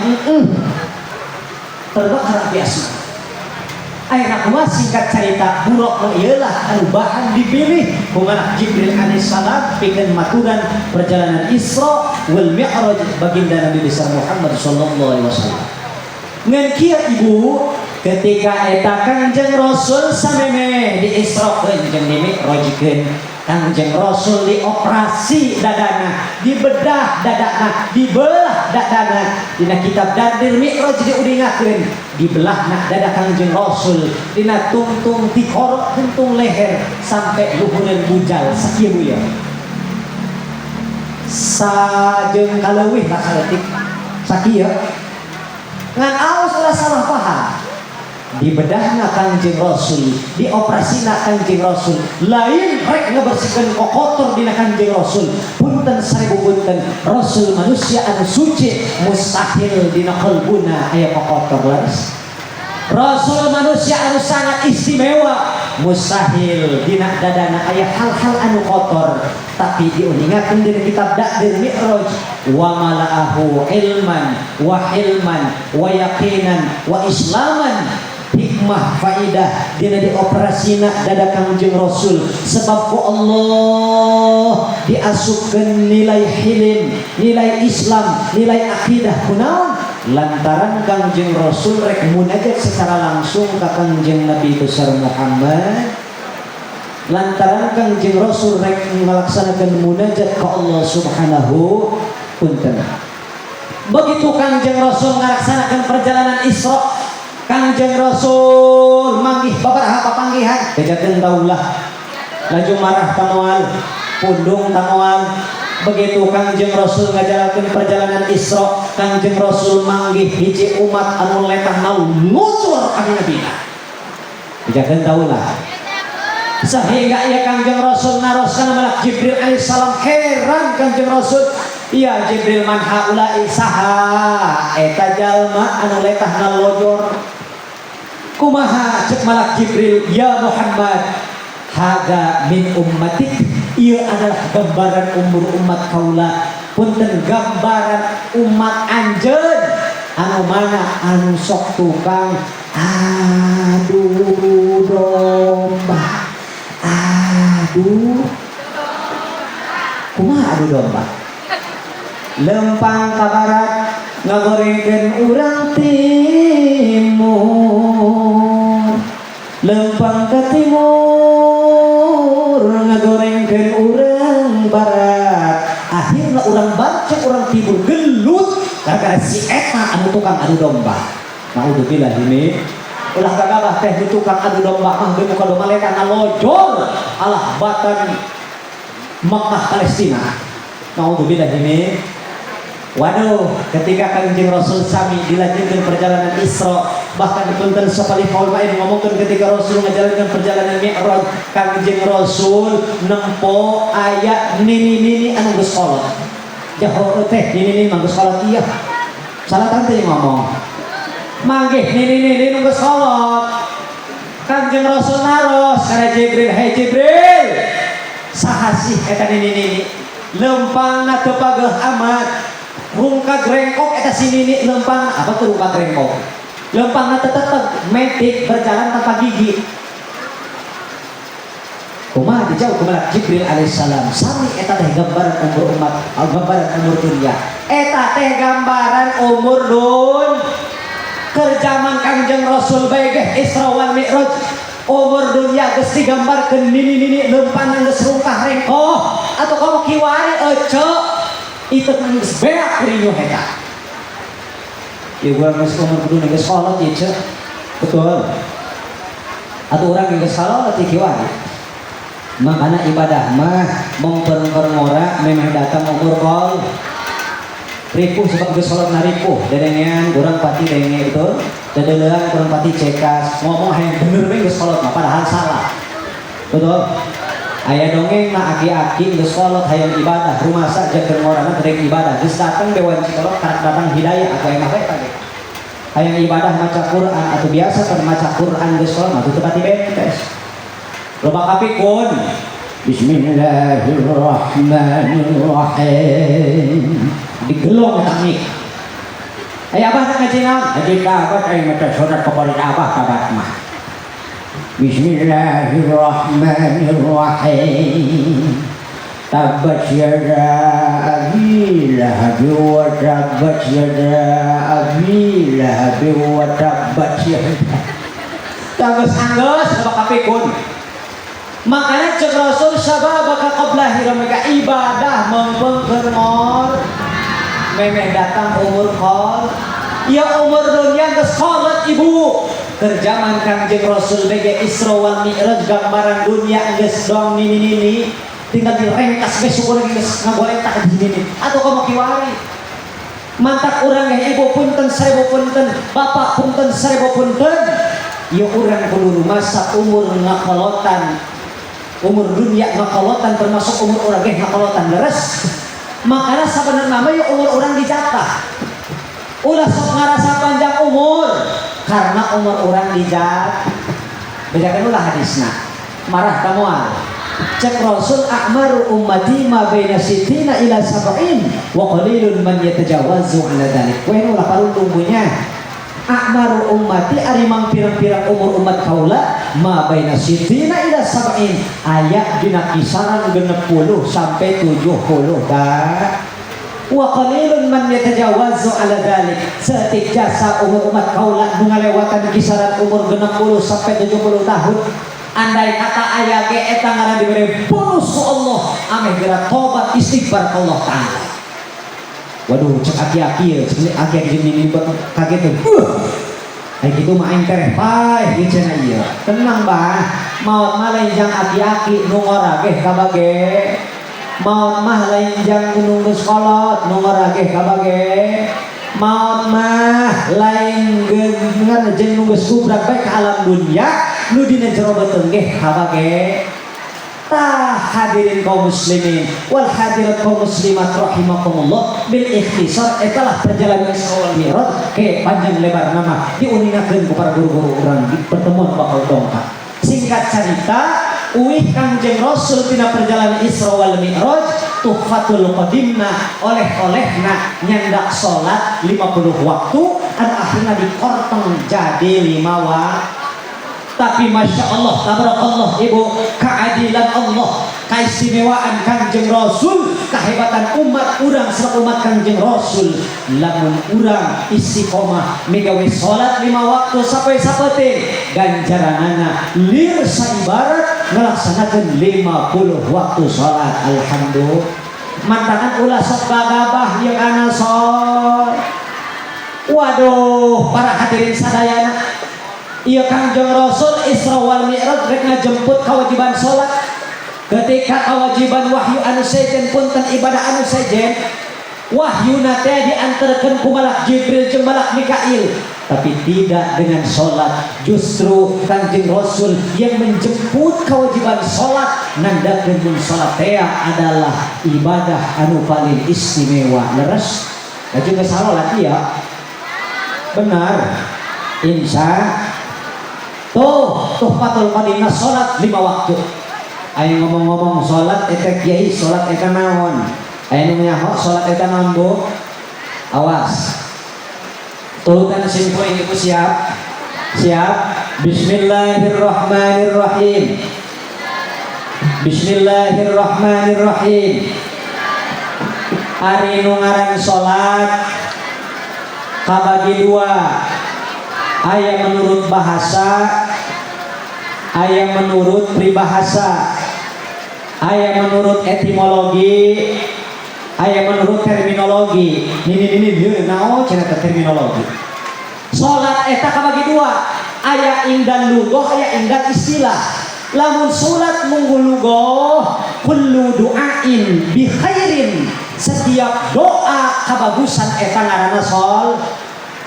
terbakar api asmara. Ayeuna kumaha singkat cerita buruk nu ieu lah anu bahan dipilih ku malak Jibril alaihissalam pikeun maturan perjalanan Isra wal Mi'raj baginda Nabi besar Muhammad sallallahu alaihi wasallam. Ngan kieu ibu ketika eta Kangjeng Rasul samemeh diisrokeun jeung dimi'rajkeun. Kangjeng Rasul dioperasi dadana, dibedah dadana, dibelah dadana. Dina kitab Dardir Mi'raj diudingakeun, dibelahna dada Kangjeng Rasul, dina tungtung tikorok tuntung leher sampai luhureun bujal sakieu buya. Sajeung kaleuwih tak saletik sakieu. Ngan aos ulah salah paham. Dibedahna Kangjeng Rasul, dioperasina Kangjeng Rasul, lain rek ngabersihkeun kokotor dina Kangjeng Rasul. Punten 1000 punten, Rasul manusia anu suci mustahil dina qalbuna aya kokotor laras. Rasul manusia anu sangat istimewa mustahil dina dadana aya hal-hal anu kotor, tapi diuningakeun dina kitab Dakdir Mi'raj wa mala'ahu ilman wa hilman wa yaqinan wa islaman. Hikmah faidah dina dioperasina dada Kangjeng Rasul, sebab ku Allah diasupkeun nilai hilim, nilai Islam, nilai akidah kunaon lantaran Kangjeng Rasul rek munajat secara langsung ka Kangjeng Nabi besar Muhammad, lantaran Kangjeng Rasul rek melaksanakan munajat ka Allah Subhanahu punten. Begitu Kangjeng Rasul melaksanakan perjalanan Isra, Kangjeng Rasul manggih babaraha papanggihan bejakeun daulah, laju marah tamoal, pundung tamoal. Begitu Kangjeng Rasul ngajalakeun perjalanan Isra, Kangjeng Rasul manggih hiji umat anu letahna ngucur ka Nabi. Bejakeun daulah. Sehingga ya Kangjeng Rasul naroskeun malak Jibril alaihissalam, heran Kangjeng Rasul, ya Jibril man haula'i saha eta jalma anu letahna lojor. Kumaha cek malak Jibril, ya Muhammad haga min ummatik, ieu adalah gambaran umur umat kaula, punten gambaran umat anjeun anu mana anu sok tukang adu domba. Aduh, kumaha adu domba? Lempang ka barat ngagorengkeun urang timur, lempang ka timur ngagorengkeun urang barat. Akhirna urang barat cek urang timur gelut gara-gara si eta anu tukang adu domba. Naudzubillah ini ulah gagabah teh di tukang adu domba mah muka domba leka ngalojor alah batan Makkah Palestina. Naudzubillah ini. Waduh, ketika Kangjeng Rasul sami dilanjutkan perjalanan Isra, bahkan dipunten sapali kaul main ngomongkeun ketika Rasul ngajalankan perjalanan Mi'raj, Kangjeng Rasul nempo aya nini-nini anu geus salat. Jahro teh nini-nini mah geus salat ieu. Salatan teh ngomong. Manggih nini-nini anu geus salat. Kangjeng Rasul naros kana Jibril, "Hei Jibril, saha sih eta nini-nini? Lempangna teu pageuh amat." Rungka grengkok eta si nini lempang apa tuh rungka grengkok? Lempangna tetep metik berjalan tanpa gigi. Kumaha dijauh ku malak Jibril alaihissalam, sami eta teh gambaran umur umat, gambaran umur dunia. Eta teh gambaran umur dun. Kerjaman Kangjeng Rasul bae Isra wal Mi'raj. Umur dunia geus digambarkeun nini-nini lempang geus rungkah rengkok atau kamu kiwari ece. Itu geus beak rieuh eta. Ieu urang geus umur kudu geus salat ieu ceu. Betul. Atuh urang geus salat ti kiwari. Makana ibadah mah mung permora memang datang umur kol. Ripuh sebab geus salat naripuh, dedengean urang pati denge betul. Dadeuleung urang pati cekas, ngomong hayang bener we geus salat mah padahal salah. Betul. Aya dongeng na aki-aki geus salat hayang ibadah, rumasa jeung ngorana teu ibadah, geus datang dewan cikolok karek datang hidayah aku emah bae tadi. Hayang ibadah maca Quran atau biasa kan maca Quran geus salat mah teu pati beres. Loba kapikeun Bismillahirrahmanirrahim. Digelong tangik. Aya abah ngaji naon? Ngaji ka abah aya maca surat favorit abah kabat mah. Bismillahirrahmanirrahim. Tabbat yada abi lahab wa tabbat yada abi lahab wa tabbat yada. Tanggeus loba kapikeun. Makanya cek Rasul sababaka qabla hiramika ibadah mempengkeun ngor. Memeh datang umur kol. Ya umur dunia geus salat ibu. Terjaman Kangjeng Rasul bege Isra wal Mi'raj gambaran dunia geus doang nini-nini tinggal direngkas ge syukur geus ngagoletak di nini atau kamu kiwari mantak urang ge ibu punten 1000 punten bapak punten 1000 punten ya urang kudu masa umur ngakolotan umur dunia ngakolotan termasuk umur urang ge ngakolotan leres makanya sabenerna nama ya umur urang dijatah ulah sok ngarasa panjang umur karena umur orang dijat bedakan ulah hadisna marah kamu cek Rasul a'maru ummati ma baina sittina ila sab'in wa qalilun man yatajawazu ala dzalik. Kowe nu laparun tunggunya a'maru ummati ari mang pirang-pirang umur umat kaula ma baina sittina ila sab'in aya dina kisaran 60 sampai 70 dah. Wa qalilun man yatajawazu ala dzalik. Setik jasa umur umat kaula nu ngalewatan kisaran umur 60 sampai 70 tahun. Andai kata ayah ge eta ngaran diberi bonus ku Allah ameh geura tobat istighfar ka Allah taala. Waduh cek aki-aki cek aki-aki jeung kaget tuh. Ai kitu mah aing teh bae ieu cenah ieu. Tenang bah, maot mah lain jang aki-aki nu ngorageh ka bage. Maot mah lain jang nu geus kolot nu ngorageh ka bage. Maut mah lain geungan jeung nu geus gubrak bae ka alam dunya nu dina jero beuteung ge habage. Tah hadirin kaum muslimin wal hadirat kaum muslimat rahimakumullah bil ikhtisar etalah perjalanan Isra wal Mi'raj ke panjang lebar nama diuninakeun ku para guru-guru urang di pertemuan bakal dongkap. Singkat cerita uih Kangjeng Rasul tina perjalanan Isra wal Mi'raj tuhfatul qadimna oleh-olehna nyandak salat 50 waktu dan akhirnya dikorteng jadi 5 waktu. Tapi Masya Allah tabarakallah ibu keadilan Allah keistimewaan Kangjeng Rasul kehebatan umat urang serta umat Kangjeng Rasul lamun urang istiqomah migawe salat 5 waktu sampai sapeting ganjaranana lir saibarat ngelaksanakeun 50 waktu salat. Alhamdulillah mantangan ulah sok gagabah yang ana sol. Waduh para hadirin sadayana ieu Kangjeng Rasul Isra wal Mi'raj rek ngajemput kewajiban salat. Ketika kewajiban wahyu anu sejen punten ibadah anu sejen wahyuna teh diantarkeun ku malak Jibril jeung malak Mikail, tapi tidak dengan salat. Justru Kangjeng Rasul yang menjemput kewajiban salat nandakeun mun salat teh adalah ibadah anu paling istimewa. Leres lajeng geus salat ieu benar insya tuhfatul qadimna salat 5 waktu. Ayo ngomong-ngomong salat eta kiai salat eta naon? Ayo nu nyaho salat eta naon Bu? Awas. Turutan simpoe ibu siap? Siap? Bismillahirrahmanirrahim. Bismillahirrahmanirrahim. Ari nu ngaran salat kabagi 2. Aya menurut bahasa, aya menurut peribahasa, aya menurut etimologi, aya menurut terminologi. Ini bieu naon cenah terminologi. Salat eta kabagi 2, aya ingdan lugoh, aya ingdan istilah. Lamun salat munggu lugoh, kullu du'ain bi khairin. Setiap doa kebagusan eta ngaranna sol.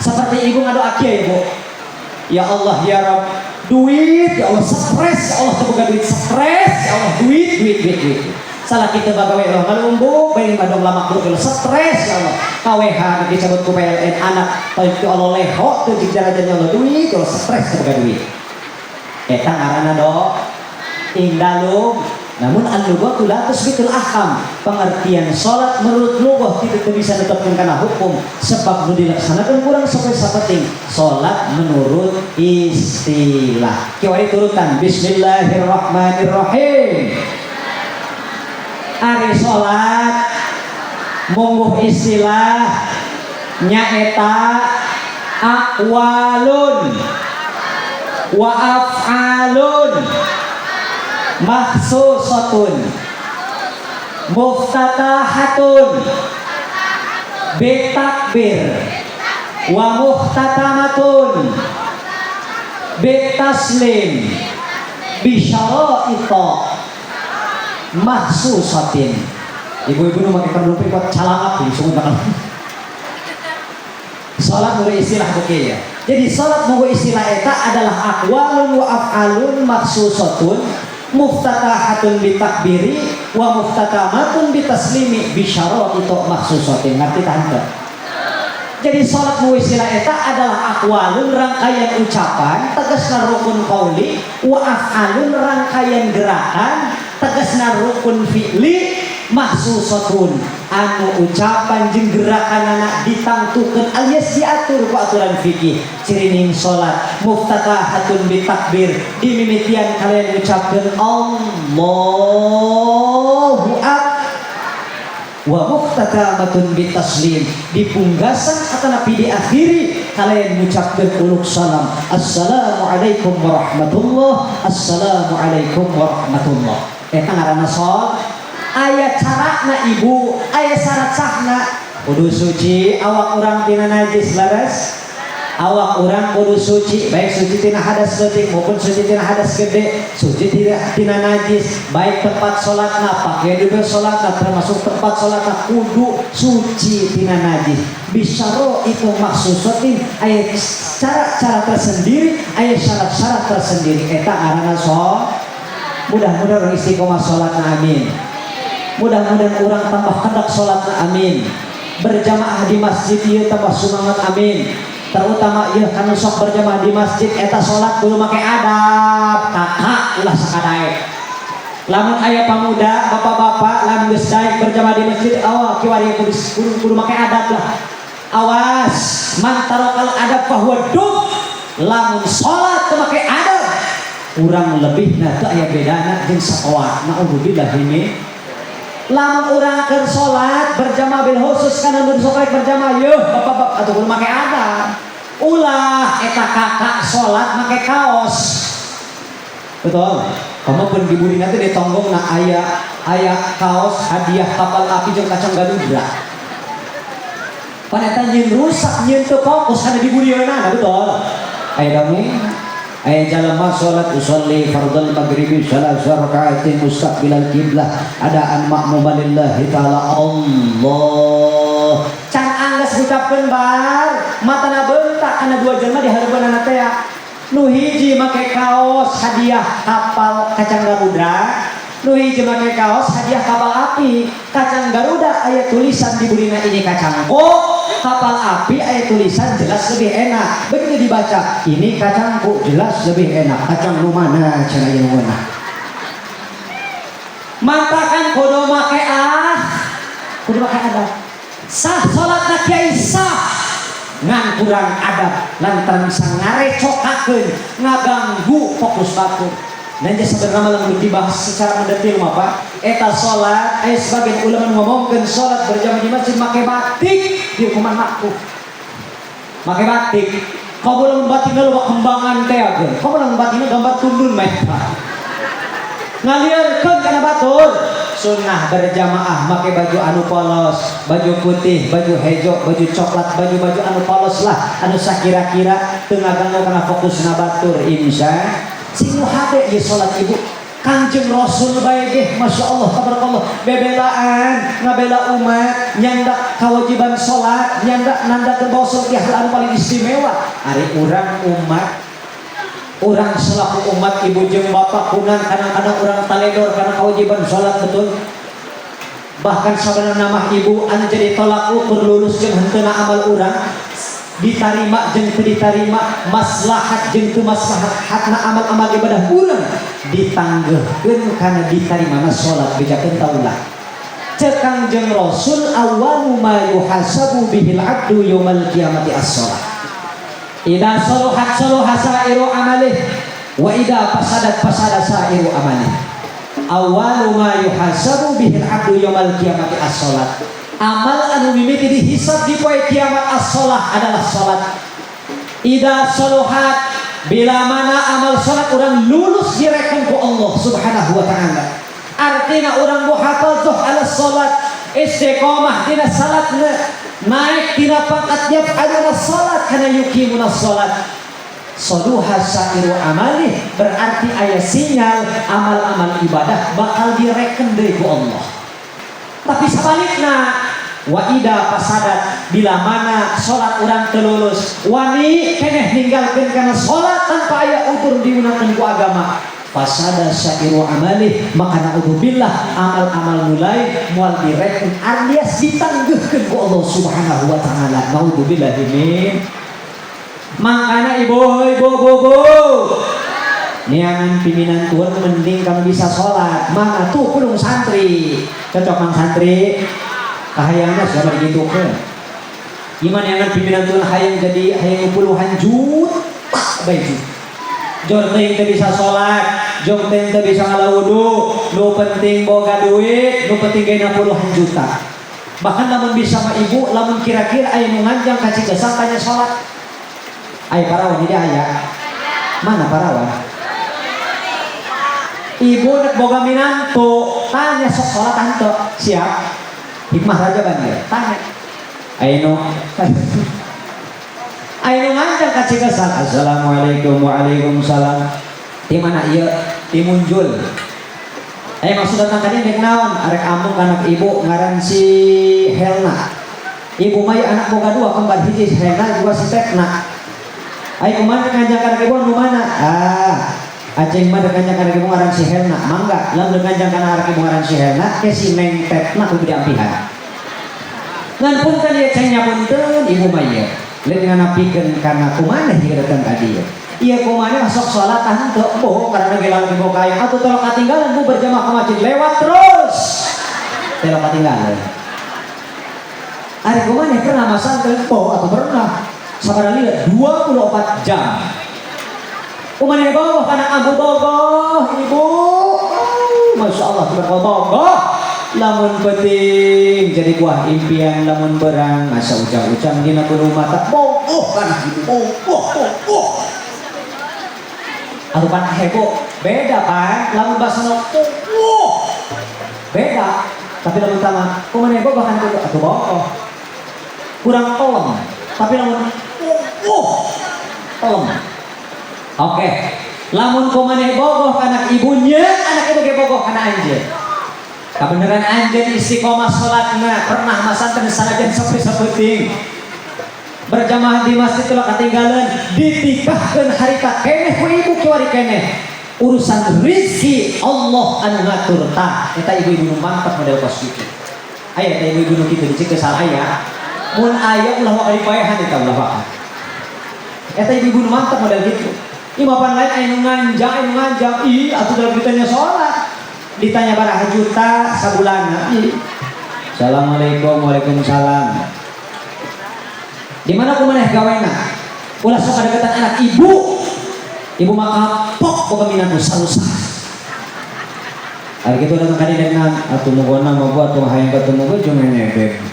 Seperti ibu ngadoa kieu ibu. Ya Allah ya Rabb, duit ya Allah stres, ya Allah teboga duit stres, ya Allah duit. Salah kita bagawe Allah ngalumbu, bae badong lamak dulu stres ya Allah. Kawehan dicabut ku PLN anak, tapi Allah leho teu jigarajannya Allah duit, ya Allah stres teboga duit. Eta ngaranna do indalum. Namun al-lughatu la tusbitul ahkam. Pengertian salat menurut lughah tidak bisa ditetapkan kana hukum sebab nu dilaksanakeun kurang sampai sapeting. Salat menurut istilah. Kiwari turutan Bismillahirrahmanirrahim. Ari salat mungguh istilah nyaeta aqwalun wa af'alun makhsusatun muftatahatun bitakbir wa muhtatamatun bitaslim bisyara'ita makhsusatin. Ibu-ibu nu make kerudung kuat calangap di sungut bakal. Salat nu istilah oke ya. Jadi salat nu istilah eta adalah aqwalun wa af'alun makhsusatun muftatahatun bitakbiri wa muftatamatun bitaslimi bisyara'ita makhsusatin. Ngerti tante? Jadi sholat muwisilah eta adalah aqwalun rangkaian ucapan tegasna rukun qauli wa af'alun rangkaian gerakan tegasna rukun fi'li mahsusatun anu ucapan jeung gerakanana ditangtukeun alias diatur ku aturan fikih. Cirining salat muftatahatun bitakbir dimimitian kalian ucapkeun Allahu akbar wa muftatamatun bitaslim dipunggasan atanapi diakhiri kalian mengucapkeun uluk salam assalamualaikum warahmatullah assalamualaikum warahmatullah. Eta ngaranna salat. Aya carana ibu, aya syarat sahna kudu suci awak urang tina najis laras. Awak urang kudu suci baik suci tina hadas leutik maupun suci tina hadas gede, suci tina najis, baik tempat salatna pakaian juga salatna termasuk tempat salatna kudu suci tina najis. Bisyaro itu maksusatin aya cara-cara tersendiri, aya syarat-syarat tersendiri. Eta ngaranna salat. Mudah-mudahan istiqomah salatna amin. Mudah-mudahan orang tambah hendak sholatna amin. Berjamaah di masjid ieu tambah semangat amin. Terutama ieu kanu sok berjamaah di masjid eta sholat kudu make adab kakak ulah sakadae. Lamun aya pamuda bapak-bapak lamun geus daek berjamaah di masjid awal kiwari kudu make adab lah. Awas man tarokal adab fahuwa dub. Lamun sholat teu make adab urang lebihna teu aya bedana jeung sakoa. Naudzubillah ini. Lamun urang keur salat berjamaah bil khusus kana nu sok berjamaah yeuh bapak-bapak atuh kudu make adab. Ulah eta kakak salat make kaos. Betul. Kamu pun diburi nanti di tonggongna aya kaos hadiah kapal api jeung kacang Garuda. Pan eta nyeun rusak nyeun teu fokus kana diburieunan betul. Aya dongeng ay jalma salat usolli fardal maghribi salasa rakaatin mustaqbilal qiblah adaan ma'muman lillahi ta'ala Allah. Can angges ngucapkeun bar matana beuntak kana dua jelema di hareupeunana teh nu hiji make kaos hadiah kapal kacang Garuda, nu hiji make kaos hadiah kapal api kacang Garuda. Aya tulisan di burina ini kacangku, kapal api aya tulisan jelas lebih enak. Begitu dibaca ini kacangku jelas lebih enak. Kacang nu mana cenah ieu meunah. Matakan kudu make kudu make adab. Sah salatna kiai sah ngan kurang adab lantaran bisa ngarecokakeun ngaganggu fokus batur. Dan sebenarnya malam dibahas secara mendetil apa? Eta sholat, sebagian ulama ngomongkan sholat berjamaah di masjid make batik di hukuman makruh. Make batik. Kau belum batiknya lu kembangan teh ageun. Kau belum batiknya gambar tundun mah. Ngalieurkeun kana batur. Sunnah berjamaah make baju anu polos, baju putih, baju hejo, baju coklat, baju anu polos lah, anu sakira-kira teu ngaganggu kana fokusna batur insya. Sing hade ieu salat ibu Kanjeng Rasul bae ge masyaallah tabarakallah bebelaan ngabela umat nyandak kewajiban salat nyandak nandakeun bahwa salat hal anu paling istimewa ari urang umat urang selaku umat ibu jeung bapak kunan kadang-kadang urang taledor karena kewajiban salat betul. Bahkan sabenerna mah ibu anu jadi tolak ukur lulus jeung henteuna amal urang diterima jeung teu diterima maslahat jeung teu maslahat hatna amal-amal ibadah urang ditanggeuhkeun kana diterimana salat bejakeun taulah. Ceuk Kangjeng Rasul awwalu ma yuhasabu bihil abdu yaumal qiyamati as-shalah. Idza saluhat saluha sa'iru amalih wa idza fasadat fasada sa'iru amalih. Awwalu ma yuhasabu bihil abdu yaumal qiyamati as-shalah. Amal anu mimiti dihisab di poe kiamat as-shalah adalah salat. Idza saluhat bila mana amal salat urang lulus direken ku Allah Subhanahu wa taala. Artina urang muhafazah ala salat, istiqomah tina salatna, naik tina pangkat yaf'aluna salat kana yuqimuna salat. Saluha sa'iru amalih berarti aya sinyal amal-amal ibadah bakal direken deui ku Allah. Tapi sebaliknya wa ida fasadat bila mana salat urang teu lulus wani keneh ninggalkeun kana salat tanpa aya utur digunakeun ku agama fasada syairu amalih, maka naudzubillah amal-amal mulai mual direken alias ditanggeuhkeun ku Allah Subhanahu wa taala. Naudzubillah min. Makana ibu niangan pimpinan Tuhan mending kamu bisa sholat. Mana tuh kulung santri cocok mang santri kahayangnya siapa gitu ke gimana niangan pimpinan Tuhan hayang puluhan juta baju jor teh teu bisa sholat, jor teh teu bisa ngalawudu, nu penting boga duit, nu penting gaina puluhan juta. Bahkan lamun bisa mah ibu, lamun kira-kira aya nu nganjang ka Cigesang tanya sholat. Aya parawan jadi aya. Mana parawan? Ibu nek boga minantu, tanya sok sholat tante. Siap. Hikmah raja bandir. Tanya. Aya nu ayo ngajak ka Cigesang. Assalamualaikum waalaikumsalam. Di mana ieu? Di Munjul. Maksud datang kadieu dek naon? Arek amung anak ibu ngaran si Helna. Ibu mah anak boga dua kembar hiji si Helna juga si Tekna. Ayo kumaha ngajak anak ibu nu mana? Aceng mah ngajak anak ibu ngaran si Helna. Mangga, lamun ngajak anak ibu ngaran si Helna ke si Neng Tekna kudu diampihan. Ngan punten ieu cengnya punten ibu mah ieu. Lain nganapikeun kana kumaneh jika datang ka dieu. Ieu kumaneh masuk salat henteu bohong karena gelang di boga kayu atuh teu katinggalan bu berjamaah ka masjid lewat terus. Teu katinggalan. Ari kumaneh pernah masang tempo atau pernah sabaraha lieu 24 jam. Kumaneh bogoh kana ambu bogoh ibu. Masya Allah subhanallah. Lamun penting jadi buah impian lamun berang asa ujang-ujang dina rumah tak bogoh kan gitu bogoh atuh pan hebo beda pan lamun basana bogoh beda tapi lamun tama kumaha bogoh kan kudu atuh bogoh kurang tolong tapi lamun bogoh tolong oke lamun kumaha bogoh kana ibunya anak ibu ge bogoh kana anjeun. Kebenaran anjeun istiqomah salatna pernah masanten sanajan saeutik berjamaah di masjid teu katinggalan ditikahkeun harita keneh ku ibu kiwari keneh urusan rezeki Allah anu ngatur tah eta ibu-ibu nu mantap model kos kitu aya teh ibu-ibu nu kitu dicek kesal aya mun aya ulah wa dipaehan eta ulah eta ibu-ibu nu mantap model kitu imapan lain aya nu nganjang ih atuh dalam kitanya salat ditanya baraha juta sabulana. Assalamualaikum waalaikumsalam. Di mana kumaneh gawena? Ulah sok kadekatan anak ibu. Ibu mah kapok boga minat rusa-rusa. Ari kitu datang kadi dengan atuh mugona mah buat tong hayang ketemu ge jeung nebek.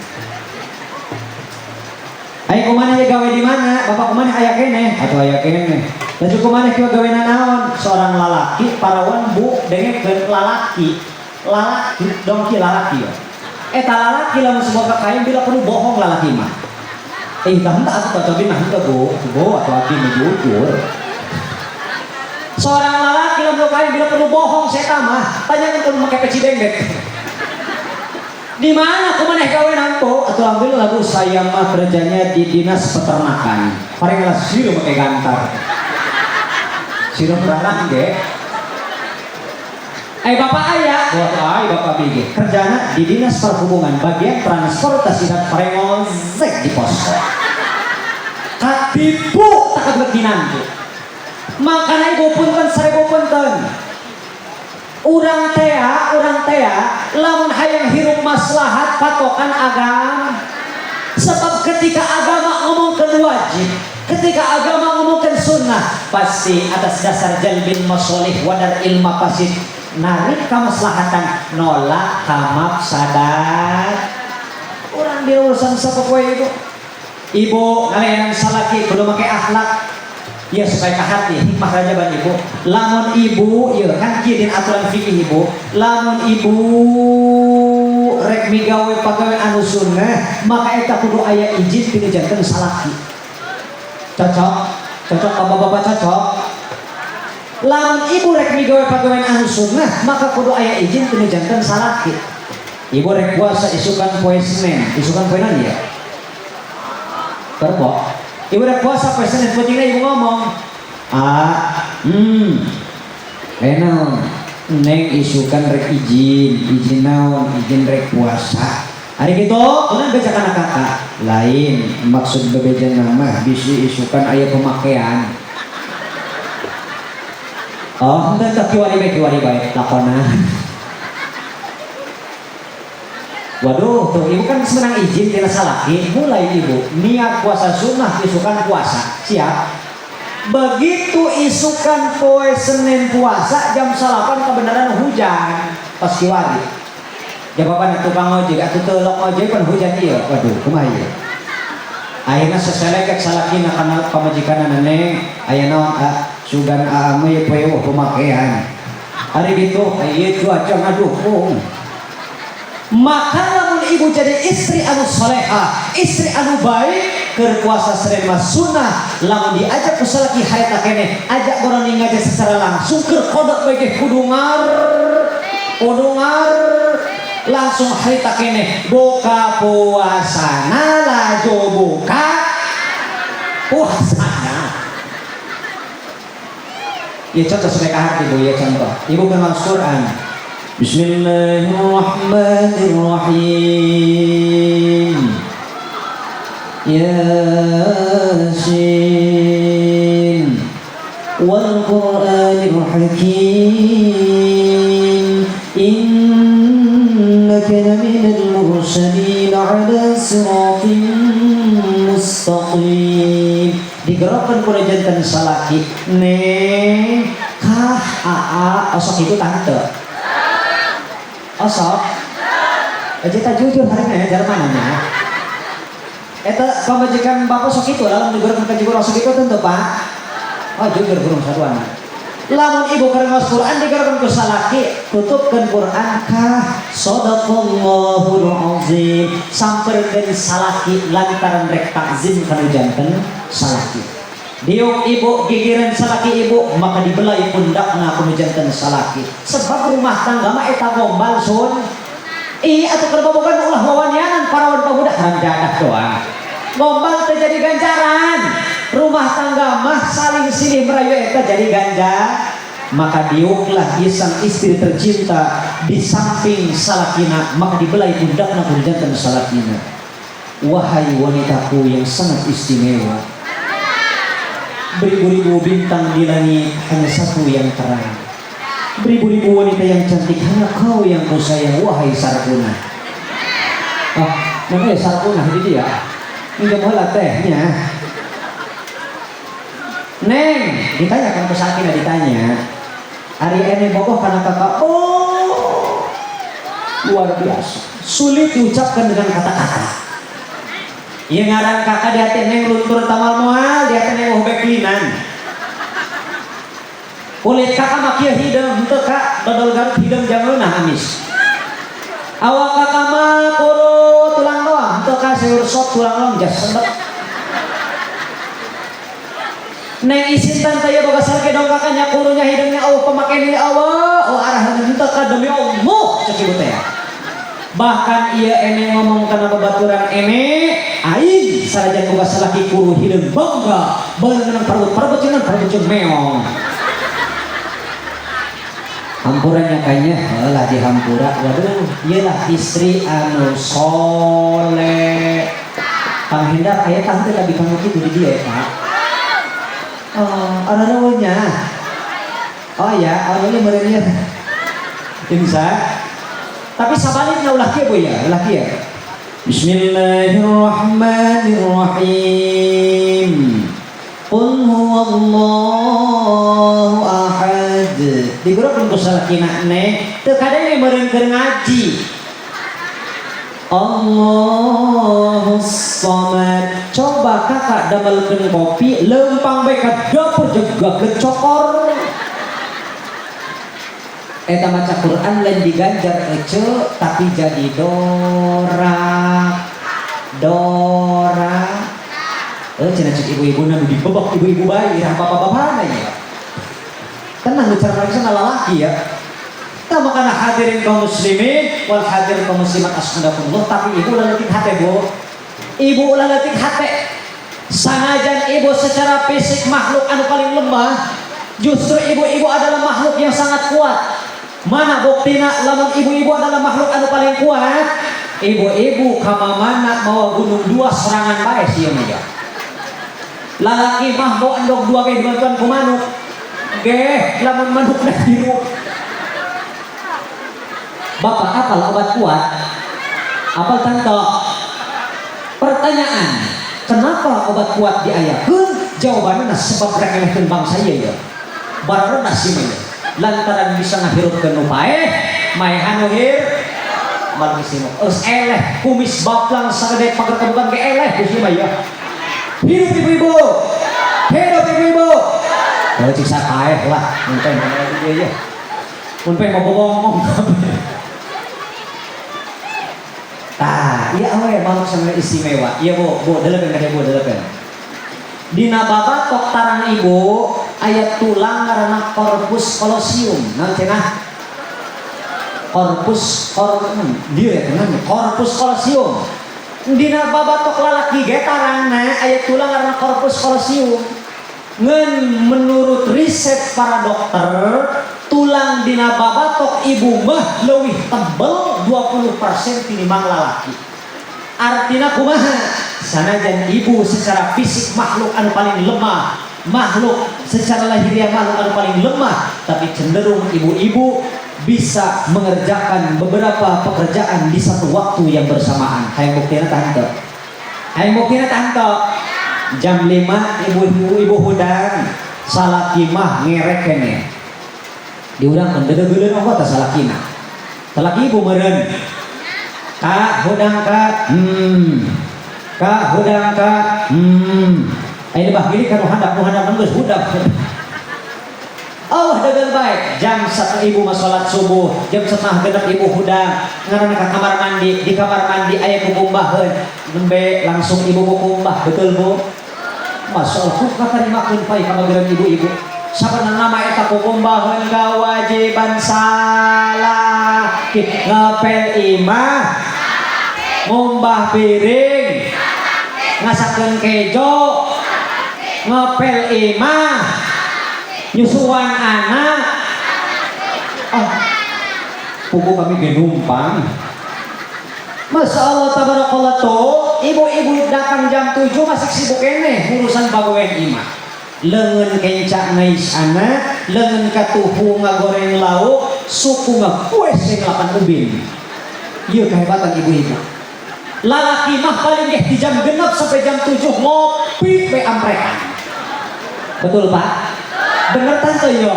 Aya kumaneh gawe di mana? Bapak kumaneh aya keneh atuh aya keneh. Dan cukup mana kieu gawena naon seorang lalaki parawan bu dengekeun lalaki dongki lalaki ya eta lalaki lamun sebuah kakain bila perlu bohong lalaki mah tah aku cocokin nah henteu bu atau abi jujur seorang lalaki lamun kakain bila perlu bohong saya mah tanyakan kalau make peci dengdek di mana kumaneh gawena po atuh ambil lagu saya mah kerjanya di dinas peternakan paling lasir make gantar sirah beranak ge. Bapak ayah, buat bapak bigi. Kerjana di dinas perhubungan bagian transportasi dan prengozek di pos. Katipu tak kebelet dinanti. Makanya ibu punten sarebu punten. Urang tea, lamun hayang hirup maslahat patokan agama. Sebab ketika agama ngomongkeun wajib, ketika agama ngomongkeun sunnah, pasti atas dasar jalbin masolih wadar ilma pasid narik kamaslahatan nolak kamafsadat. Urang di urusan sapopoe ibu ngalayanan salaki kudu make akhlak ya supaya ka hati hikmah rajaban ibu. Lamun ibu ya kan kieu din aturan fikih ibu, lamun ibu rek migawe pagawe anu sunnah maka eta kudu aya izin tina janten salaki. Cocok bapak-bapak cocok. Lamun ibu rek migawe pagawe anu sunnah maka kudu aya izin tina janten salaki. Ibu rek puasa isukan poe Senin, isukan poe naon ya? Terbo. Ibu rek puasa poe Senin pentingna ibu ngomong. naon neng isukan rek izin naon izin rek puasa hari gitu kunaon beja kana kakak lain maksud bebeja nama bisi isukan aya pemakaian oh henteu kiwari bae lakonan waduh tuh ibu kan senang izin tina salaki mulai ibu niat puasa sunnah isukan puasa siap begitu isukan poe Senin puasa jam 8 kebenaran hujan pas kiwari jawaban tukang ojek atau telok ojek kan hujan iya waduh kumaha ieu ayeuna seselekek salakina kana pamajikanna neng aya naon sugan ame poe pemakaian hari gitu ieu cuaca ngadukung maka lamun ibu jadi istri anu soleha istri anu baik keur puasa Senin mah sunnah lamun diajak ku salaki harita keneh ajak boroni ngajak secara langsung keur kodok bae kudu ngar langsung harita keneh buka puasana laju buka puasana ya contoh sebagai hati ibu ya contoh ibu kenal Quran Bismillahirrahmanirrahim Yasin wal Qur'anil Hakim innaka laminal mursalin ala siratin mustaqim digerakkan ku jantan salaki neng kah aa osok itu tante osok kita jujur hari ini ya mananya eta pamajikan bapak sok itu dalam digerakkan ke jujur osok itu tentu pak oh jujur burung saduana lamun ibu kerengos Quran digerakkan ku salaki tutupkan Quran kah sadaqallahul azim samperkeun salaki lantaran rek takzim kana janten salaki diuk ibu gigiran salaki ibu maka dibelai pundakna ku janten salaki sebab rumah tangga mah eta gombal sun atuh keur bobogan ulah wawanianan parawan pabudak handadah doang gombal teh jadi ganjaran rumah tangga mah saling silih merayu eta jadi ganja maka diuklah sang istri tercinta di samping salakina maka dibelai pundakna ku janten salakina wahai wanitaku yang sangat istimewa beribu-ribu bintang di langit hanya satu yang terang beribu-ribu wanita yang cantik hanya kau yang ku sayang wahai Sarkuna namanya Sarkuna jadi dia minjem heula tehnya neng ditanyakan ke Sakina ditanya hari ini bogoh karena kakak luar biasa sulit diucapkan dengan kata-kata. Iya ngaran kakak di hati neng luntur tamal moal di hati neng beklinan. Kulit kakak makia hidung untuk kak dodol garut hidung jangan amis. Awak kakak mah kuru tulang doang untuk kak sayur sop tulang doang jas sendok. Neng isin tante ya boga sarke dong kakaknya kurunya hidungnya pemakai ini awak arah untuk kak demi Allah cekibut ya. Bahkan ia ene ngomong karena babaturan ene aing sarajan boga salaki kuru hideung bangga beunang parbut cenah parbut meong hampurannya kayaknya lah di hampura waduh iyalah istri anu soleh panghindar aya tante tadi kamu kitu di dia Pak ada namanya oh ya awalnya merenya bisa tapi sabaliknya ulah kieu ya, ulah kieu. Bismillahirrahmanirrahim. Qul huwallahu ahad. Digeureupkeun ku salakina ne, teu kadenge meureun keur ngaji. Allahus samad. Coba kakak damelkeun kopi, leumpang bae ka dapur jegakeun cokor. Eta maca Quran lain diganjar ece tapi jadi dora cenah cek ibu-ibu nu dibebek ibu-ibu bayi rah bapak-bapak ya tenang bicara lagi lalaki ya kita makana hadirin kaum muslimin wal hadirin kaum muslimat ashabakumullah tapi ibu laletik hati bu ibu laletik hati sanajan ibu secara fisik makhluk anu paling lemah Justru ibu-ibu adalah makhluk yang sangat kuat. Mana buktina lamun ibu-ibu adalah makhluk anu paling kuat? Ibu-ibu kamamana mau gunung 2 serangan bae sieun ya. Lalaki mah mau endog 2 ge dibantuan ku manuk. Ge, lamun manukna hirup. Bapak apal obat kuat? Apal tante? Pertanyaan, kenapa obat kuat diayakeun? Jawabannya sebab rengelehkeun bangsa ieu ya. Bararena sih mah. Lantaran bisa ngahirupkeun nu paeh, maehan nu hir malmisimo. Eus eleh kumis baplang sagede pagerkebukan ge eleh kusi mah ya. Hidup ibu-ibu. Hidup ibu-ibu. Kalau cik paeh lah, mun teh ieu ya. Mun teh mau ngomong. Tah, ieu awe malu sangat istimewa. Iya Bu, deuleupkeun ka Bu, deuleupkeun. Dina babatok tarang ibu ayat tulang karena corpus callosum. Nah cenah corpus callosum. Dina babatok lalaki ge tarangna ayat tulang karena corpus callosum. Ngan menurut riset para dokter, tulang dina babatok ibu mah leuwih tebel 20% tinimbang lalaki. Artina kumaha? Sanajan ibu secara fisik makhluk anu paling lemah, makhluk secara lahiriah makhluk anu paling lemah, tapi cenderung ibu-ibu bisa mengerjakan beberapa pekerjaan di satu waktu yang bersamaan. Hayang buktina tante. Hayang buktina tante. Jam 5 ibu hudang salaki mah ngerek kene. Diurang mendedeugeuleuh anggota salakina. Salaki ibu meureun. Kak hudang kak. Kak hudang kak. Ayeuna bah gini kan handap geus hudang. Allah dagang baik. Jam 1 ibu mah salat subuh, jam 5:30 ibu hudang ngaranna ka kamar mandi. Di kamar mandi aya kukumbaheun. Nembe langsung ibu kukumbah, betul Bu? Masyaallah katarimakeun pae kamageran ibu-ibu. Sabenerna nama eta kukumbaheun kewajiban salah. Ngapel imah, ngumbah piring, ngasakeun kejo, ngapel imah, nyusuan anak. Pugu kami ge numpang. Masya Allah tabarakallah tuh, ibu-ibu datang jam 7 masih sibuk kene urusan pagawean imah. Leungeun kenca ngais anak, leungeun katuhu ngagoreng lauk, suku ngakues sing 8 ubin. Ieu kehebatan ibu-ibu. Lalaki mah paling di jam genep sampai jam 7 ngopi be amprekan. Betul Pak? Bener tante yo.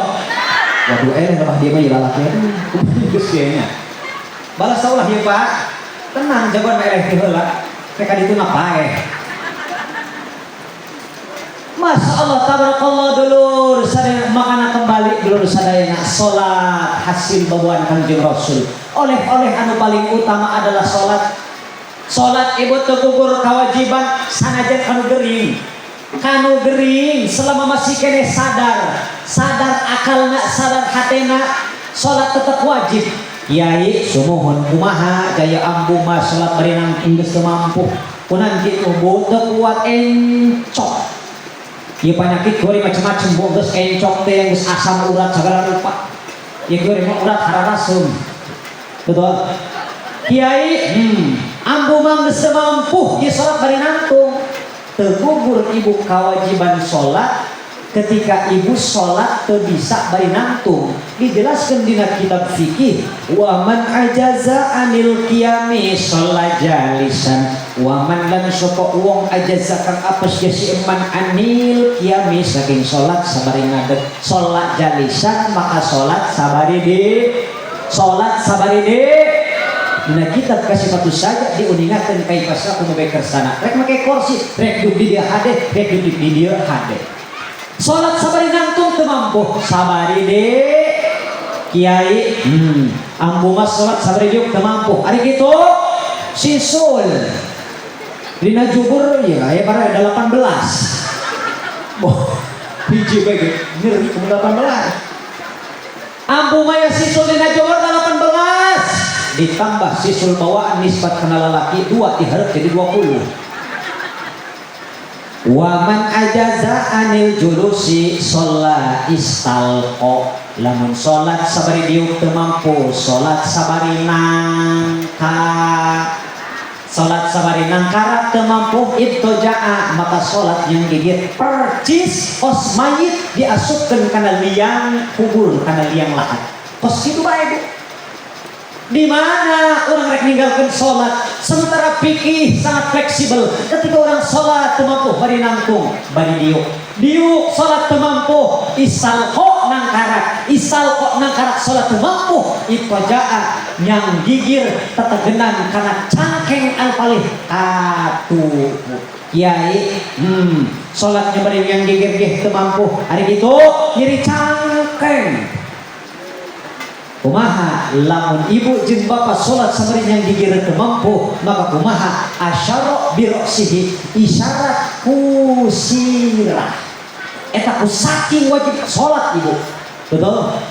Waduh lebah dia mah lalaki aduh. Geus nya. Balas saulah ieu Pak. Tenang jagoan meleh teh heula. Teka ditu mah paeh. Masya Allah tabarakallah dulur sadaya makana kembali dulur sadayana salat hasil bawaan Kanjeng Rasul. Oleh-oleh anu paling utama adalah salat. Salat ibu tegugur kewajiban sanajan kanu gering selama masih kene sadar akalna sadar hatena salat tetap wajib. Yai sumuhun kumaha jaya ambu mah salat berenang geus teu mampu kunan kitu butuh kuat encok. Ieu panyakit gori macam-macam bu geus encok teh geus asam urat sagala rupa. Ieu gori mah urat hararasum. Betul? Kiai ambu mah geus teu mampu ieu salat berenang tuh. Teu gugur ibu kewajiban salat ketika ibu sholat teu bisa bari nangtung. Dijelaskan dina kitab fikih wa man ajaza anil qiyami sholat jalisan wa man lam sapa wong ajaza kang apes ge si eman anil qiyami saking sholat sabari ngadeg sholat jalisan maka sholat sabari de dina kitab kasimatus saja diuningakeun kaifasa kumaha kersana rek make kursi rek duduk di dia hade rek duduk di dia hade. Sholat sabari nangtung teu mampu sabari de kiai ambu mas sholat sabari juk teu mampu ari kitu sisul dina jubur ya aya bara 18 boh hiji bae nyeri ke 18 ambu maya sisul dina jubur 18 ditambah sisul bawaan nisbat kana lalaki 2 dihareup jadi 20 Waman ajaza anil julusi sholat istalqo, lamun sholat sabari diuk teu mampu, sholat sabari nangka, sholat sabari nangkarak teu mampu ibtoja'a, maka sholat yang gigit percis kos mayit diasupkeun kana liang kubur, kana liang lahat. Kos itu bae Bu. Di mana orang rek ninggalkeun sholat, sementara fikih sangat fleksibel. Ketika orang sholat teu mampu bari nangtung, bari diuk sholat teu mampu, isalqo nangkarak sholat teu mampu, ittaja'a nyang gigir tetegenan kana cangkeng alpalih atuh. Kiai sholatnya bari yang gigir ge teu mampu, ari kitu nyeri cangkeng. Kumaha lamun ibu jeung bapak salat sabari yang gigir teu mampu, maka kumaha asyara bi ra'sihi, isyarat ku sirah. Eta ku saking wajib salat ibu. Betul?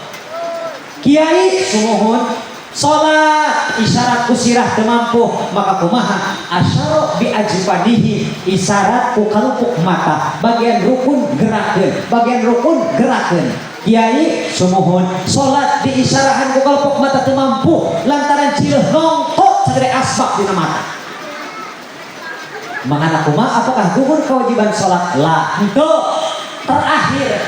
Kiai sumohon salat isyarat ku sirah teu mampu, maka kumaha asyara bi ajfanihi, isyarat ku kalupuk mata, bagian rukun gerakeun. Kiai sumohon salat diisyarahan ku kalupuk mata teu mampu lantaran cileuh nongtok sagede asbak dina mata. Mangana kumaha, apakah gugur kewajiban salat? Lah, henteu. Terakhir.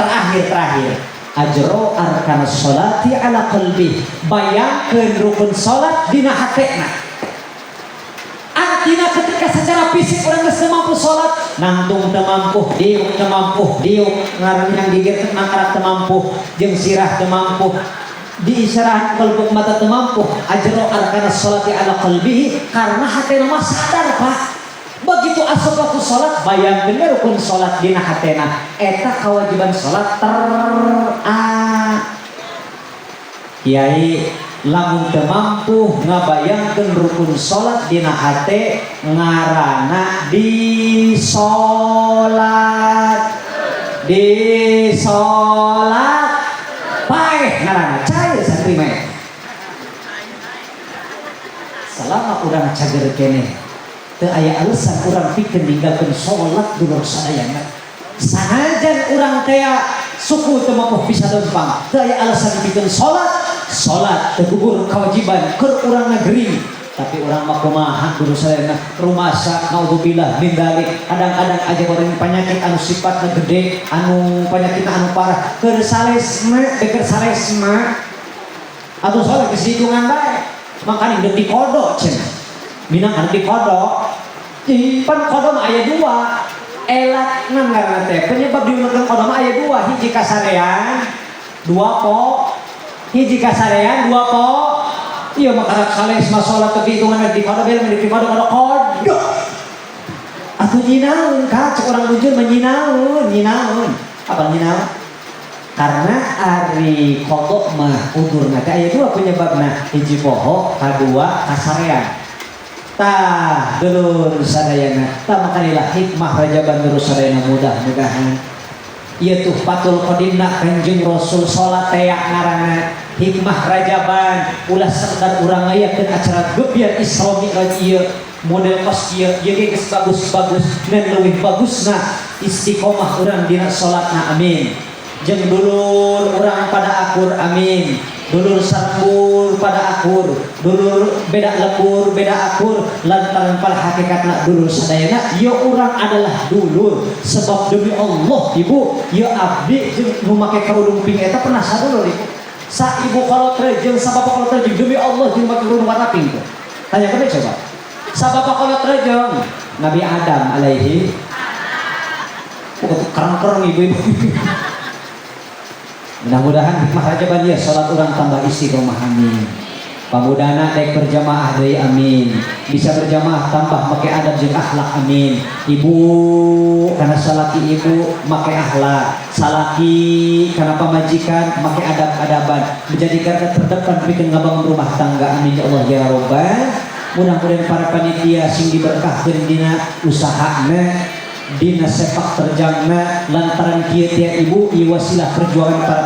Ajro arkan sholati ala qalbi, bayangkeun rukun salat dina hatena. Artinya ketika secara fisik orang geus mampu salat, nangtung teu mampu, diuk teu mampu, ngaran yang gigir nangkarak teu mampu, jeung sirah teu mampu, diisyarahan kalupuk mata teu mampu, ajro arkan sholati ala qalbihi, karena hatena mah sadar Pak. Begitu asup waktu sholat, bayangkeun rukun sholat dina hatena, eta kewajiban sholat Kiai lamun teu mampu ngabayangkeun rukun sholat dina hate, ngaranna disolat paeh ngaranna cair santri mah. Selama urang cager keneh teu aya alasan urang pikeun ninggalkeun salat dulur sadayana. Sanajan urang teh suku teu mampu bisa dempang, teu aya alasan pikeun salat teu gugur kewajiban keur urang negeri. Tapi urang mah kumaha dulur sadayana, rumasa naudzubillah min dzalik. Kadang-kadang aja orang penyakit anu sifatna gede, anu penyakitna anu parah, keur salesna atuh salat geus hitungan bae. Makanya deuk dikodok cenah. Minang anu dikodok. Pan kodok mah aya 2. Elat ngaranna teh penyebab diuneurkeun kodok mah aya 2, hiji kasarean, 2 po. Hiji kasarean, 2 po. Ieu mah kana sales mah salat teu hitungan di kodok bel di kodok. Atuh nyinaun ka cek urang bujur mah nyinaun. Apa nyinaun? Karena ari kodok mah udurna teh aya 2 penyebabna, hiji poho, kadua kasarean. Tah dulur sadayana, tah makanilah hikmah rajaban dulur sadayana, mudah-mudahan ieu tuh patul qadimna Kanjeng Rasul salat teh ngaranna hikmah rajaban, ulah sekedar urang ngayakeun acara gebiar Isra Mi'raj ieu model kos ieu geus bagus-bagus dan leuwih bagusna istiqomah urang dina salatna, amin. Jeung dulur urang pada akur, amin. Dulur sambur pada akur, dulur beda lembur beda akur, lantaran pada hakikatna dulur sadayana ieu urang adalah dulur sebab demi Allah ibu ieu abdi jeung nu make kerudung pink eta pernah sadulur ibu sa ibu kalotre jeung sa bapak kalotre jeung demi Allah jeung make kerudung warna pink tanya kene coba sa bapak kalotre jeung Nabi Adam alaihi kerang-kerang ibu-ibu. Mudah-mudahan hikmah rajaban ya salat urang tambah istiqomah, amin. Pamudana daek berjamaah deui, amin. Bisa berjamaah tambah make adab jeung akhlak, amin. Ibu kana salaki ibu make akhlak, salaki kana pamajikan make adab-adaban, menjadikan terdepan pikeun ngabangun rumah tangga, amin ya Allah ya Rabbal. Mudah-mudahan para panitia sing diberkahkeun dina usahana dina sepak terjangna lantaran kieu tia ibu ieu wasilah perjuangan para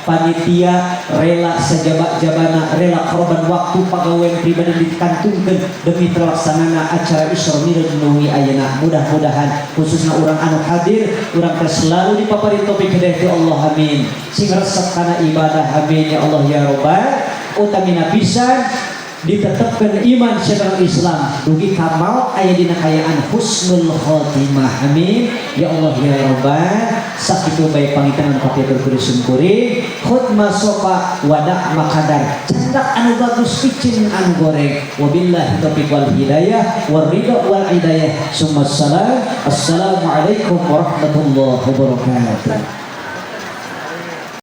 panitia rela sajaba-jabana rela korban waktu pagawean pribadi dikantungkeun demi terlaksanana acara Isra Mi'raj nuwi ayeuna. Mudah-mudahan khususna urang anu hadir urang teh selalu dipapari taufik hidayah ti Allah amin. Sing resep kana ibadah amin ya Allah ya Rabbal utamina pisan ditetapkan iman syariat Islam dugi kamal aya dina kayaan husnul khotimah amin ya Allah ya Rabbal sakitu bae pangitangan papiatur kudu sungkuri khutmah sofa wadah makadar cendak anu bagus picin anu goreng wabillahi taufiq wal hidayah war ridha wal hidayah summa salam assalamualaikum warahmatullahi wabarakatuh.